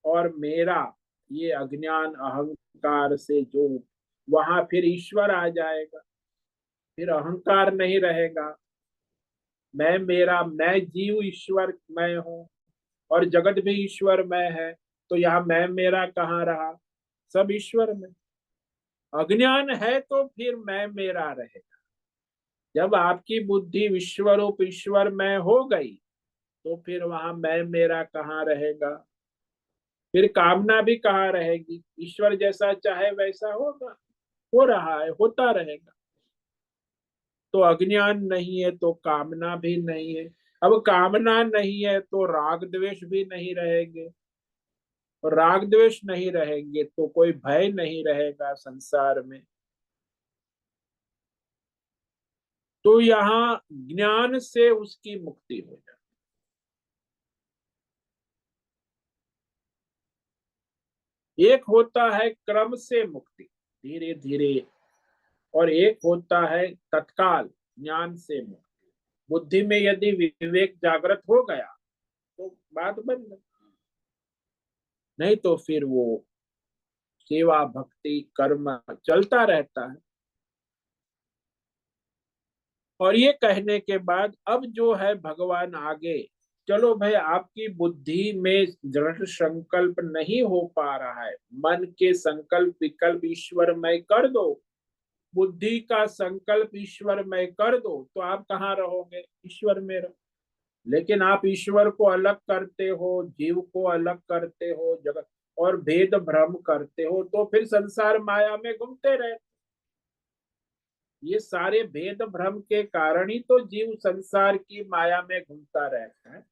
और मेरा, ये अज्ञान अहंकार से जो, वहां फिर ईश्वर आ जाएगा, फिर अहंकार नहीं रहेगा। मैं मेरा, मैं जीव ईश्वर मैं हूँ, और जगत भी ईश्वर में है, तो यहाँ मैं मेरा कहाँ रहा? सब ईश्वर में। अज्ञान है तो फिर मैं मेरा रहेगा। जब आपकी बुद्धि विश्वरूप ईश्वर में हो गई, तो फिर वहां मैं मेरा कहाँ रहेगा? फिर कामना भी कहाँ रहेगी? ईश्वर जैसा चाहे वैसा होगा, हो रहा है, होता रहेगा। तो अज्ञान नहीं है तो कामना भी नहीं है। अब कामना नहीं है तो राग द्वेष भी नहीं रहेंगे, और राग द्वेष नहीं रहेंगे तो कोई भय नहीं रहेगा संसार में। तो यहाँ ज्ञान से उसकी मुक्ति हो जाती। एक होता है क्रम से मुक्ति, धीरे धीरे, और एक होता है तत्काल ज्ञान से मुक्ति। बुद्धि में यदि विवेक जागृत हो गया तो बात बन गई, नहीं तो फिर वो सेवा भक्ति कर्म चलता रहता है। और ये कहने के बाद अब जो है भगवान आगे, चलो भाई आपकी बुद्धि में दृढ़ संकल्प नहीं हो पा रहा है, मन के संकल्प विकल्प ईश्वरमय कर दो, बुद्धि का संकल्प ईश्वरमय कर दो, तो आप कहाँ रहोगे? ईश्वर में रहो। लेकिन आप ईश्वर को अलग करते हो, जीव को अलग करते हो, जगत और भेद भ्रम करते हो, तो फिर संसार माया में घूमते रहे। ये सारे भेद भ्रम के कारण ही तो जीव संसार की माया में घूमता रहता है।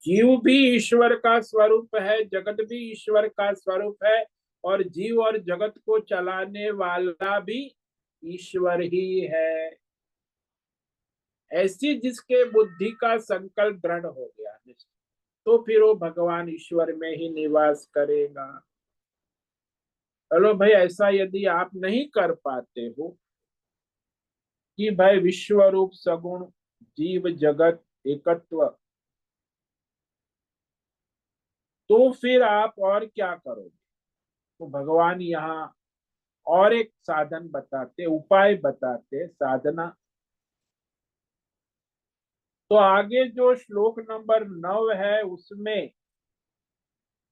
जीव भी ईश्वर का स्वरूप है, जगत भी ईश्वर का स्वरूप है, और जीव और जगत को चलाने वाला भी ईश्वर ही है। ऐसी जिसके बुद्धि का संकल्प दृढ़ हो गया तो फिर वो भगवान ईश्वर में ही निवास करेगा। चलो भाई, ऐसा यदि आप नहीं कर पाते हो कि भाई विश्व रूप सगुण जीव जगत एकत्व, तो फिर आप और क्या करोगे? तो भगवान यहाँ और एक साधन बताते, उपाय बताते, साधना। तो आगे जो श्लोक नंबर 9 है उसमें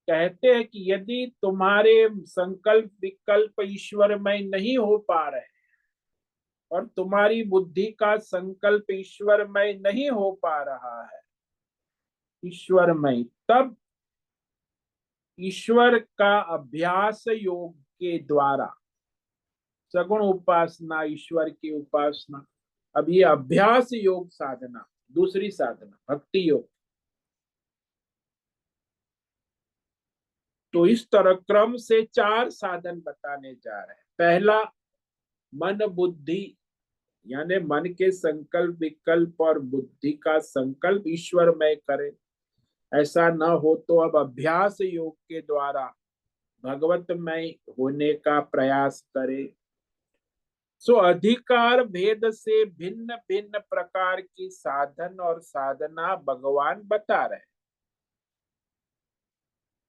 कहते हैं कि यदि तुम्हारे संकल्प विकल्प ईश्वरमय नहीं हो पा रहे और तुम्हारी बुद्धि का संकल्प ईश्वरमय नहीं हो पा रहा है ईश्वरमय, तब ईश्वर का अभ्यास योग के द्वारा, सगुण उपासना, ईश्वर की उपासना। अब ये अभ्यास योग साधना, दूसरी साधना भक्ति योग। तो इस तरह क्रम से 4 साधन बताने जा रहे हैं। पहला, मन बुद्धि, यानी मन के संकल्प विकल्प और बुद्धि का संकल्प ईश्वरमय करें। ऐसा न हो तो अब अभ्यास योग के द्वारा भगवतमय होने का प्रयास करें। सो अधिकार भेद से भिन्न भिन्न प्रकार की साधन और साधना भगवान बता रहे हैं।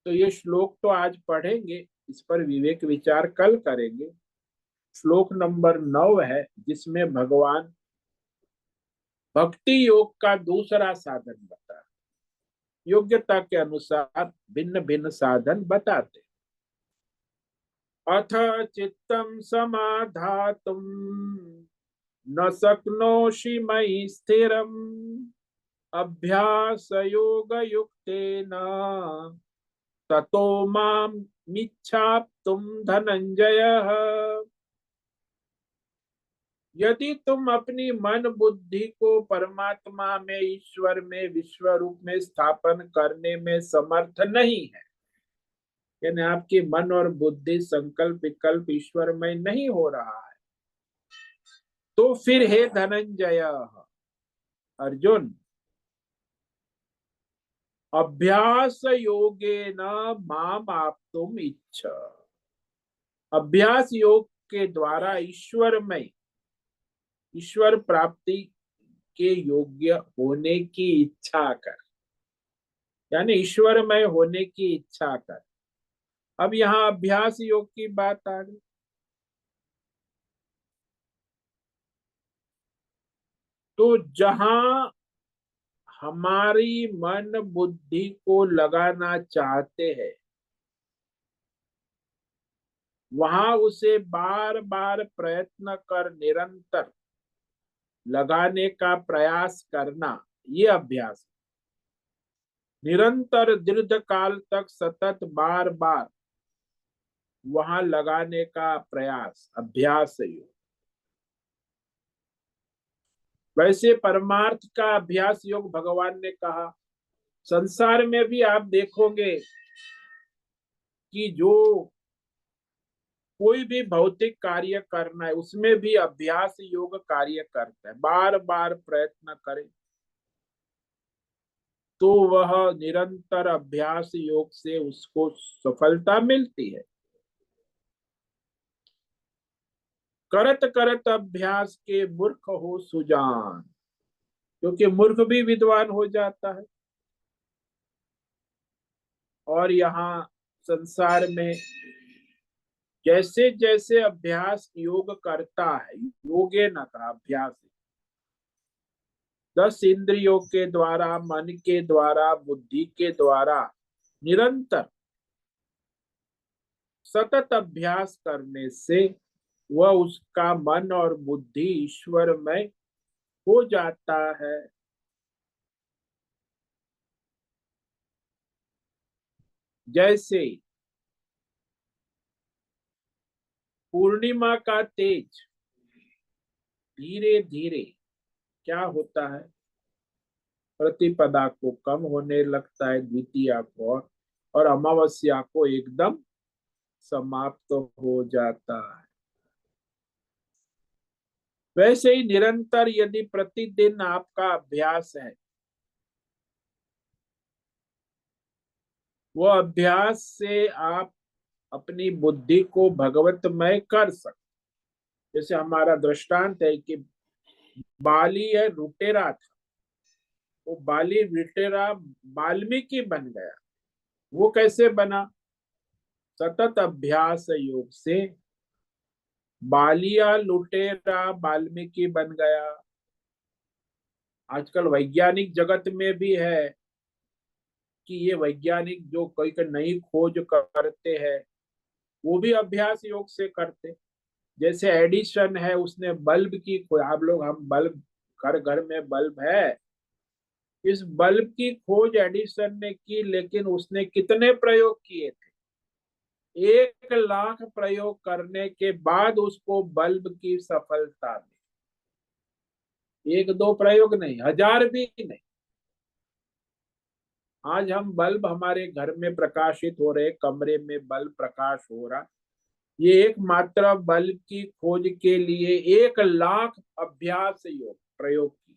तो ये श्लोक तो आज पढ़ेंगे, इस पर विवेक विचार कल करेंगे। श्लोक नंबर 9 है जिसमें भगवान भक्ति योग का दूसरा साधन बता रहे, योग्यता के अनुसार भिन्न भिन्न साधन बताते। अथ चित्तम समाधातुम न शक्नोषि मयि स्थिरम अभ्यास योग युक्तेन ततो माम मिच्छाप्तुम धनंजय। यदि तुम अपनी मन बुद्धि को परमात्मा में, ईश्वर में, विश्व रूप में स्थापन करने में समर्थ नहीं है, यानी आपकी मन और बुद्धि संकल्प विकल्प ईश्वरमय नहीं हो रहा है, तो फिर हे धनंजय, अर्जुन, अभ्यास योगेन माम आप्तुम इच्छ। अभ्यास योग के द्वारा ईश्वरमय, ईश्वर प्राप्ति के योग्य होने की इच्छा कर, यानी ईश्वरमय होने की इच्छा कर। अब यहाँ अभ्यास योग की बात आ गई। तो जहां हमारी मन बुद्धि को लगाना चाहते हैं, वहां उसे बार बार प्रयत्न कर निरंतर लगाने का प्रयास करना, ये अभ्यास। निरंतर दीर्घ काल तक सतत बार बार वहां लगाने का प्रयास, अभ्यास योग। वैसे परमार्थ का अभ्यास योग भगवान ने कहा। संसार में भी आप देखोगे कि जो कोई भी भौतिक कार्य करना है उसमें भी अभ्यास योग कार्य करता है, बार बार प्रयत्न करे तो वह निरंतर अभ्यास योग से उसको सफलता मिलती है। करत करत अभ्यास के मूर्ख हो सुजान, क्योंकि मूर्ख भी विद्वान हो जाता है। और यहाँ संसार में जैसे जैसे अभ्यास योग करता है, योगे न कहा अभ्यास, 10 इंद्रियों के द्वारा, मन के द्वारा, बुद्धि के द्वारा निरंतर सतत अभ्यास करने से वह, उसका मन और बुद्धि ईश्वरमय हो जाता है। जैसे पूर्णिमा का तेज धीरे धीरे क्या होता है, प्रतिपदा को कम होने लगता है, द्वितीया को, और अमावस्या को एकदम समाप्त हो जाता है। वैसे ही निरंतर यदि प्रतिदिन आपका अभ्यास है, वो अभ्यास से आप अपनी बुद्धि को भगवतमय कर सकते। जैसे हमारा दृष्टांत है कि बाली है लुटेरा था, वो बाली लुटेरा वाल्मीकि बन गया। वो कैसे बना? सतत अभ्यास योग से बालिया लुटेरा वाल्मीकि बन गया। आजकल वैज्ञानिक जगत में भी है कि ये वैज्ञानिक जो कोई नई खोज करते हैं, वो भी अभ्यास योग से करते। जैसे एडिशन है, उसने बल्ब की खोज, आप लोग हम बल्ब, घर घर में बल्ब है, इस बल्ब की खोज एडिसन ने की, लेकिन उसने कितने प्रयोग किए थे? 1 लाख प्रयोग करने के बाद उसको बल्ब की सफलता मिली। 1-2 प्रयोग नहीं, 1000 भी नहीं। आज हम बल्ब हमारे घर में प्रकाशित हो रहे, कमरे में बल्ब प्रकाश हो रहा, ये एकमात्र बल्ब की खोज के लिए 1 लाख अभ्यास योग प्रयोग की,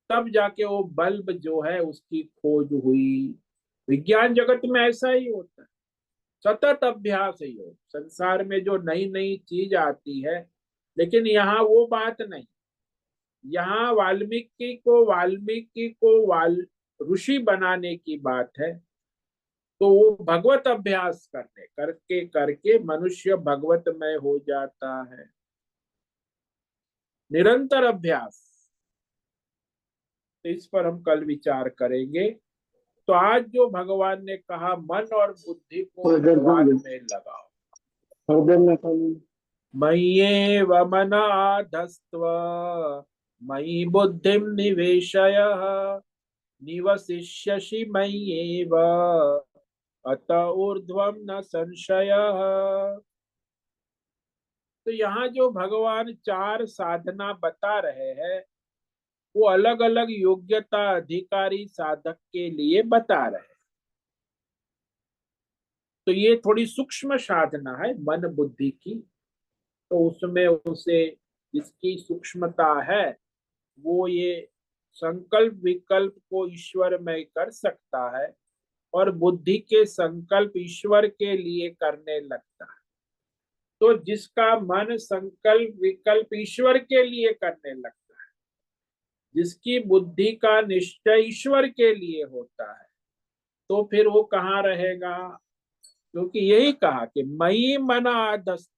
तब जाके वो बल्ब जो है उसकी खोज हुई। विज्ञान जगत में ऐसा ही होता है, सतत अभ्यास योग। संसार में जो नई नई चीज आती है, लेकिन यहाँ वो बात नहीं। यहाँ वाल्मीकि को ऋषि बनाने की बात है। तो वो भगवत अभ्यास करने करके करके मनुष्य भगवतमय हो जाता है। निरंतर अभ्यास, तो इस पर हम कल विचार करेंगे। तो आज जो भगवान ने कहा, मन और बुद्धि को भगवान में लगाओ। मय्येव मनाधस्त्व मयि बुद्धिं निवेशय निवसिष्यसि मय्येव अत ऊर्ध्वं न संशयः। तो यहाँ जो भगवान 4 साधना बता रहे हैं, वो अलग अलग योग्यता अधिकारी साधक के लिए बता रहे हैं। तो ये थोड़ी सूक्ष्म साधना है मन बुद्धि की, तो उसमें उसे जिसकी सूक्ष्मता है, वो ये संकल्प विकल्प को ईश्वर में कर सकता है, और बुद्धि के संकल्प ईश्वर के लिए करने लगता है। तो जिसका मन संकल्प विकल्प ईश्वर के लिए करने लगता है, जिसकी बुद्धि का निश्चय ईश्वर के लिए होता है, तो फिर वो कहाँ रहेगा? क्योंकि यही कहा कि मयि मनाधस्त,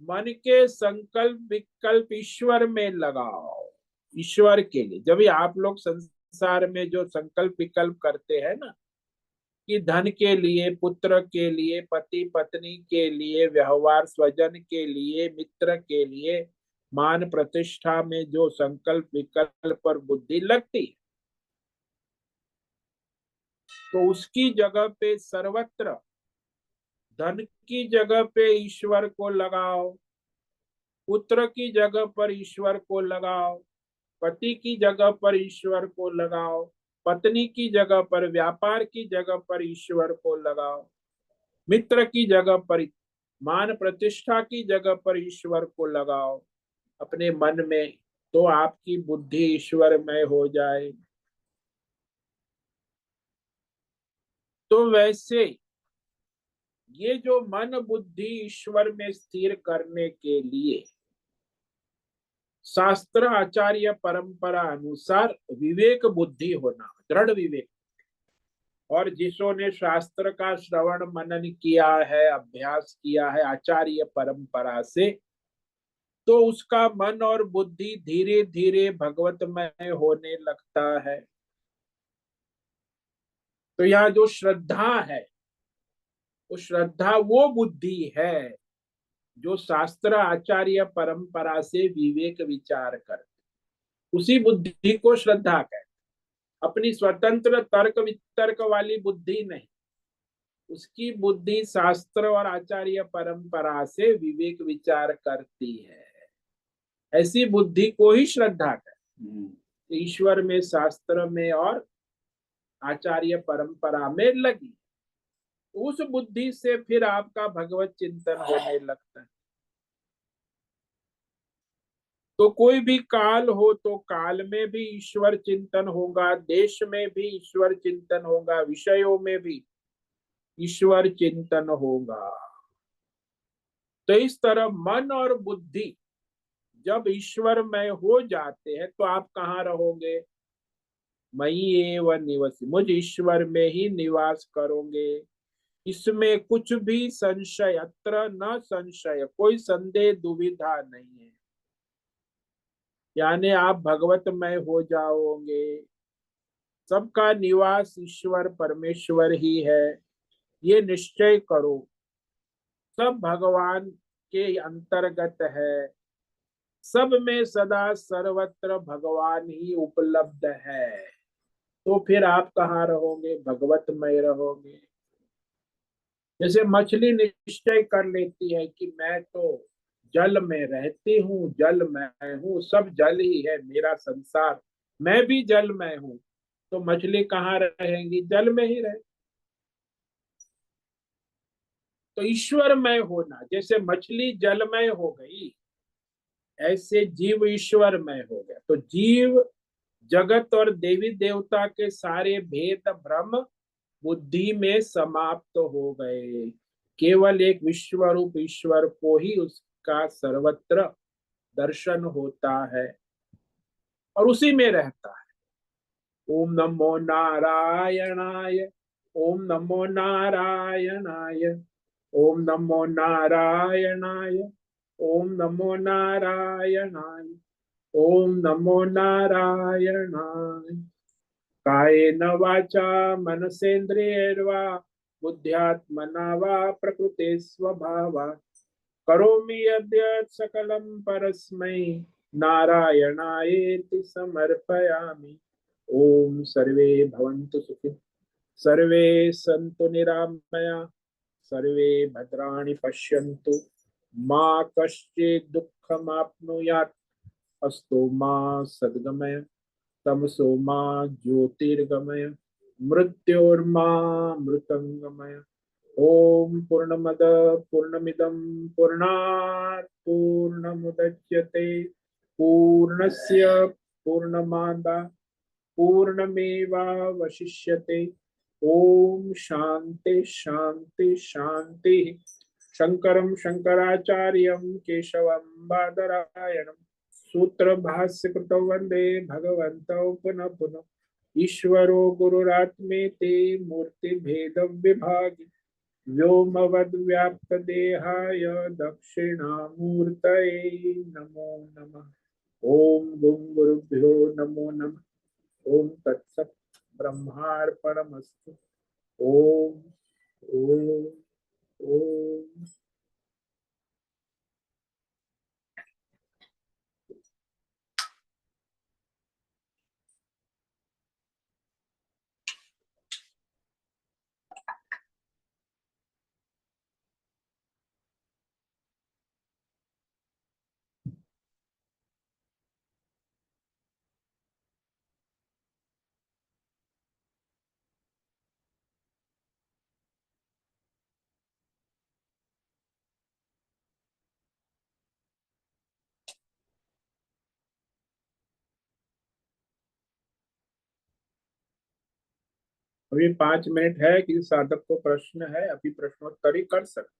मन के संकल्प विकल्प ईश्वर में लगाओ। ईश्वर के लिए, जब भी आप लोग संसार में जो संकल्प विकल्प करते हैं ना, कि धन के लिए, पुत्र के लिए, पति पत्नी के लिए, व्यवहार स्वजन के लिए, मित्र के लिए, मान प्रतिष्ठा में जो संकल्प विकल्प पर बुद्धि लगती है, तो उसकी जगह पे सर्वत्र धन की जगह पे ईश्वर को लगाओ, पुत्र की जगह पर ईश्वर को लगाओ, पति की जगह पर ईश्वर को लगाओ, पत्नी की जगह पर, व्यापार की जगह पर ईश्वर को लगाओ, मित्र की जगह पर, मान प्रतिष्ठा की जगह पर ईश्वर को लगाओ अपने मन में, तो आपकी बुद्धि ईश्वरमय हो जाए। तो वैसे ये जो मन बुद्धि ईश्वर में स्थिर करने के लिए शास्त्र आचार्य परंपरा अनुसार विवेक बुद्धि होना, दृढ़ विवेक। और जिसों शास्त्र का श्रवण मनन किया है, अभ्यास किया है आचार्य परंपरा से, तो उसका मन और बुद्धि धीरे धीरे भगवतमय होने लगता है। तो यहाँ जो श्रद्धा है, वो श्रद्धा वो बुद्धि है जो शास्त्र आचार्य परंपरा से विवेक विचार करते, उसी बुद्धि को श्रद्धा कहते। अपनी स्वतंत्र तर्क वितर्क वाली बुद्धि नहीं, उसकी बुद्धि शास्त्र और आचार्य परंपरा से विवेक विचार करती है, ऐसी बुद्धि को ही श्रद्धा कहते। ईश्वर में, शास्त्र में और आचार्य परंपरा में लगी, उस बुद्धि से फिर आपका भगवत चिंतन होने लगता है। तो कोई भी काल हो तो काल में भी ईश्वर चिंतन होगा, देश में भी ईश्वर चिंतन होगा, विषयों में भी ईश्वर चिंतन होगा। तो इस तरह मन और बुद्धि जब ईश्वर में हो जाते हैं तो आप कहाँ रहोगे? मयि एव निवसी, मुझ ईश्वर में ही निवास करोगे। इसमें कुछ भी संशय, अत्र न संशय, कोई संदेह दुविधा नहीं है। यानी आप भगवतमय हो जाओगे। सबका निवास ईश्वर परमेश्वर ही है, ये निश्चय करो। सब भगवान के अंतर्गत है, सब में सदा सर्वत्र भगवान ही उपलब्ध है। तो फिर आप कहाँ रहोगे? भगवतमय रहोगे। जैसे मछली निश्चय कर लेती है कि मैं तो जल में रहती हूँ, जल में हूँ, सब जल ही है मेरा संसार, मैं भी जल में हूँ, तो मछली कहाँ रहेंगी? जल में ही रहे। तो ईश्वरमय होना, जैसे मछली जलमय हो गई, ऐसे जीव ईश्वरमय हो गया। तो जीव जगत और देवी देवता के सारे भेद भ्रम बुद्धि में समाप्त हो गए। केवल एक विश्व रूप ईश्वर को ही उसका सर्वत्र दर्शन होता है और उसी में रहता है। ओम नमो नारायणाय, ओम नमो नारायणाय, ओम नमो नारायणाय, ओम नमो नारायणाय, ओम नमो नारायणाय। कायेन वाचा मनसेन्द्रियैर्वा बुद्ध्यात्मना वा प्रकृते स्वभावात् करोमि यद्यत् सकलं परस्मै नारायणायेति समर्पयामि। ओम सर्वे भवन्तु सुखिनः, सर्वे सन्तु निरामया, सर्वे भद्राणि पश्यन्तु, मा कश्चित् दुःखमाप्नुयात्, अस्तु मा सद्गमय, तमसो मा ज्योतिर्गमय, मृत्योर्मा मृतंगमय। ओम पूर्णमद पूर्णमिदं पूर्णात् पूर्णमुदच्यते, पूर्णस्य पूर्णमादा पूर्णमेवावशिष्यते। ओम शांति शांति शांति। शंकरं शंकराचार्यं केशवं बादरायणं सूत्र भाष्य कृतौ वंदे भगवन्तौ पुनः पुनः। ईश्वरो गुरुरात्मेति मूर्ति भेद विभागि व्योमवद्व्याप्त देहाय दक्षिणामूर्तये नमो नमः। ओम गुं गुरुभ्यो नमो नमः। ओम तत्सत् ब्रह्मार्पणमस्तु। ओम ओम ओम। अभी 5 मिनट है, किसी साधक को प्रश्न है, अभी प्रश्नोत्तरी कर सकते।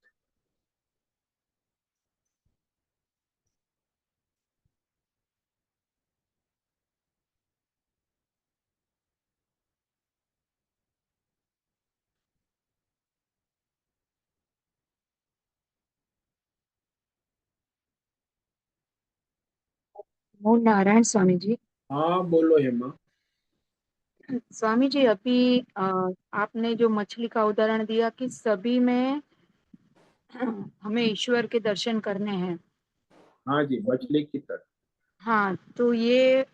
ओ नारायण स्वामी जी। हाँ बोलो हेमा। स्वामी जी अभी आपने जो मछली का उदाहरण दिया कि सभी में हमें ईश्वर के दर्शन करने हैं। हाँ जी, मछली की तरह। हाँ, तो ये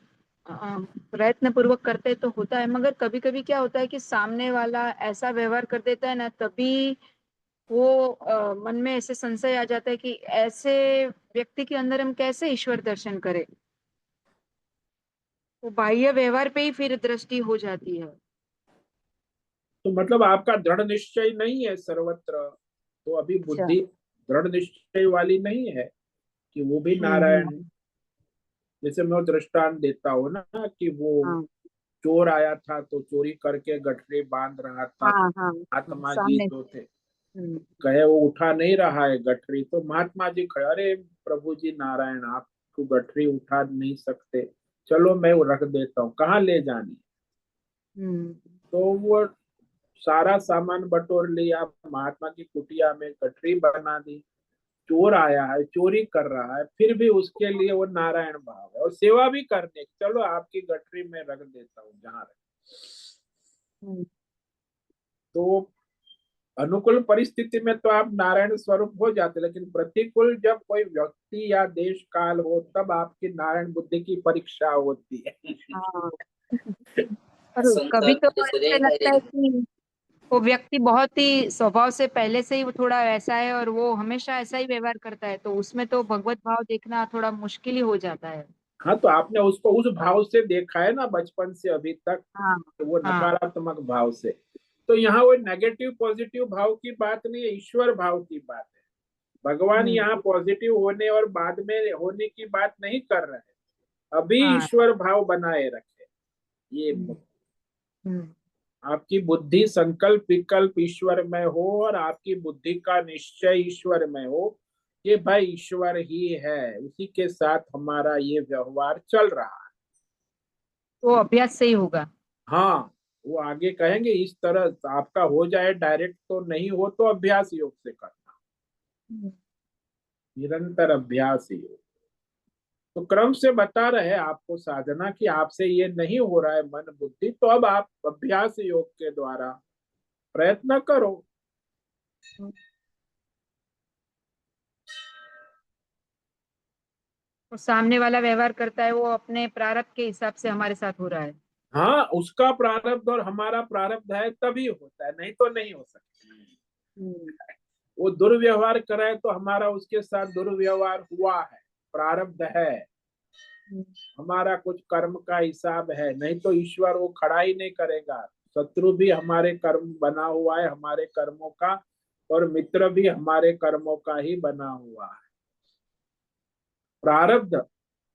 प्रयत्न पूर्वक करते तो होता है, मगर कभी कभी क्या होता है कि सामने वाला ऐसा व्यवहार कर देता है ना, तभी वो मन में ऐसे संशय आ जाता है कि ऐसे व्यक्ति के अंदर हम कैसे ईश्वर दर्शन करें। वो बाह्य व्यवहार पे ही फिर दृष्टि हो जाती है। तो मतलब आपका दृढ़ निश्चय नहीं है सर्वत्र, तो अभी अच्छा। बुद्धि दृढ़ निश्चय वाली नहीं है कि वो भी नारायण है। हम्म। जैसे मैं वो दृष्टांत देता हूँ ना कि वो हाँ चोर आया था तो चोरी करके गठरी बांध रहा था, हाँ हाँ हाँ, महात्मा जी सामने। जो थे हम्म। कहे वो उठा नहीं रहा है गठरी, तो महात्मा जी खड़े, अरे प्रभु जी नारायण, आपको गठरी उठा नहीं सकते, चलो मैं वो रख देता हूँ, कहाँ ले जानी। हम्म। तो वो सारा सामान बटोर लिया, महात्मा की कुटिया में गठरी बना दी। चोर आया है, चोरी कर रहा है, फिर भी उसके लिए वो नारायण भाव है, और सेवा भी करने, चलो आपकी गठरी में रख देता हूँ जहां रख। हम्म। तो अनुकूल परिस्थिति में तो आप नारायण स्वरूप हो जाते, लेकिन प्रतिकूल जब कोई व्यक्ति या देश काल हो तब आपकी नारायण बुद्धि की परीक्षा होती है। हाँ। पर कभी तो ऐसे लगता है कि वो व्यक्ति बहुत ही स्वभाव से पहले से ही वो थोड़ा वैसा है और वो हमेशा ऐसा ही व्यवहार करता है, तो उसमें तो भगवत भाव देखना थोड़ा मुश्किल ही हो जाता है। हाँ, तो आपने उसको उस भाव से देखा है ना बचपन से अभी तक, हाँ तो वो हाँ। नकारात्मक भाव से। तो यहाँ वो नेगेटिव पॉजिटिव भाव की बात नहीं है, ईश्वर भाव की बात है। भगवान हम्म। यहाँ पॉजिटिव होने और बाद में होने की बात नहीं कर रहे हैं, अभी हाँ। ईश्वर भाव बनाए रखे। ये हम्म। हम्म। आपकी बुद्धि संकल्प विकल्प ईश्वर में हो और आपकी बुद्धि का निश्चय ईश्वर में हो, ये भाई ईश्वर ही है, उसी के साथ हमारा ये व्यवहार चल रहा है। वो अभ्यास से ही होगा। हाँ, वो आगे कहेंगे इस तरह आपका हो जाए डायरेक्ट, तो नहीं हो तो अभ्यास योग से करना, हम्म। निरंतर अभ्यास ही हो। तो क्रम से बता रहे हैं आपको साधना कि आपसे ये नहीं हो रहा है मन बुद्धि, तो अब आप अभ्यास योग के द्वारा प्रयत्न करो। वो सामने वाला व्यवहार करता है वो अपने प्रारब्ध के हिसाब से हमारे साथ हो रहा है। हाँ, उसका प्रारब्ध और हमारा प्रारब्ध है तभी होता है, नहीं तो नहीं हो सकता। हम्म। वो दुर्व्यवहार करे तो हमारा उसके साथ दुर्व्यवहार हुआ है, प्रारब्ध है, हम्म। हमारा कुछ कर्म का हिसाब है, नहीं तो ईश्वर वो खड़ा ही नहीं करेगा। शत्रु भी हमारे कर्म बना हुआ है, हमारे कर्मों का, और मित्र भी हमारे कर्मों का ही बना हुआ है। प्रारब्ध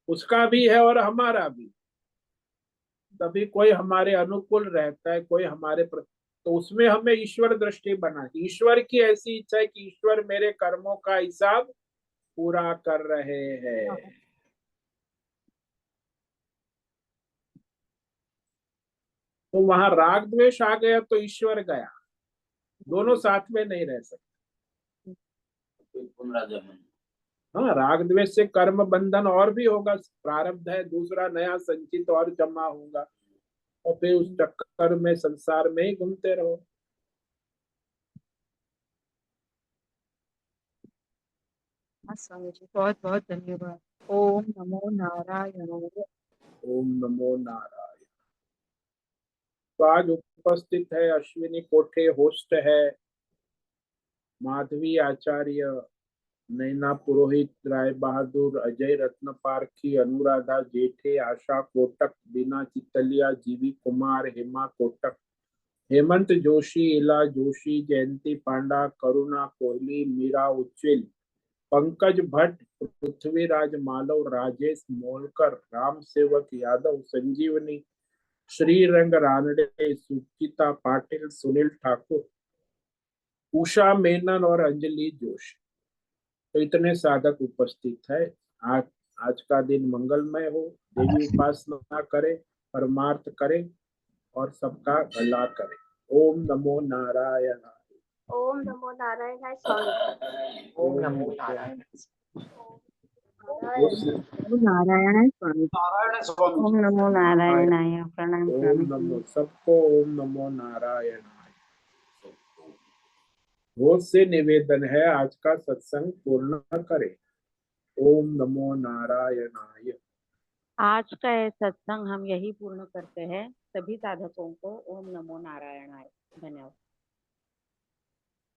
उसका भी है और हमारा भी, तभी कोई हमारे अनुकूल रहता है, कोई हमारे तो उसमें हमें ईश्वर दृष्टि बना, ईश्वर की ऐसी इच्छा है कि ईश्वर मेरे कर्मों का हिसाब पूरा कर रहे हैं। हाँ। तो वहां राग द्वेष आ गया तो ईश्वर गया, दोनों साथ में नहीं रह सकते। हाँ, राग द्वेष से कर्म बंधन और भी होगा, प्रारब्ध है दूसरा नया संचित और जमा होगा, और फिर उस चक्कर में संसार में ही घूमते रहो। हाँ, स्वामी जी बहुत बहुत धन्यवाद। ओम नमो नारायणाय। ओम नमो नारायण। तो आज उपस्थित है अश्विनी कोठे, होस्ट है माधवी आचार्य, नैना पुरोहित, राय बहादुर, अजय रत्न पारखी, अनुराधा जेठे, आशा कोटक, बीना चितलिया, जीवी कुमार, हेमा कोटक, हेमंत जोशी, इला जोशी, जयंती पांडा, करुणा कोहली, मीरा उच्चिल, पंकज भट्ट, पृथ्वीराज मालव, राजेश मोलकर, राम सेवक यादव, संजीवनी, श्रीरंग रानडे, सुचिता पाटिल, सुनील ठाकुर, उषा मेनन और अंजलि जोशी। तो इतने साधक उपस्थित है। आज आज का दिन मंगलमय हो, देवी उपासना करें, परमार्थ करें और सबका भला करें। ओम नमो नारायण। ओम नमो नारायण स्वामी। ओम नमो नारायण। नारायण स्वामी। नारायण स्वामी। ओम नमो नारायणाय। प्रणाम ओम स्वामी नमो, जी। सबको ओम नमो नारायण। रोज से निवेदन है आज का सत्संग पूर्ण करें। ओम नमो नारायणाय। आज का ये सत्संग हम यही पूर्ण करते हैं। सभी साधकों को ओम नमो नारायणाय। धन्यवाद।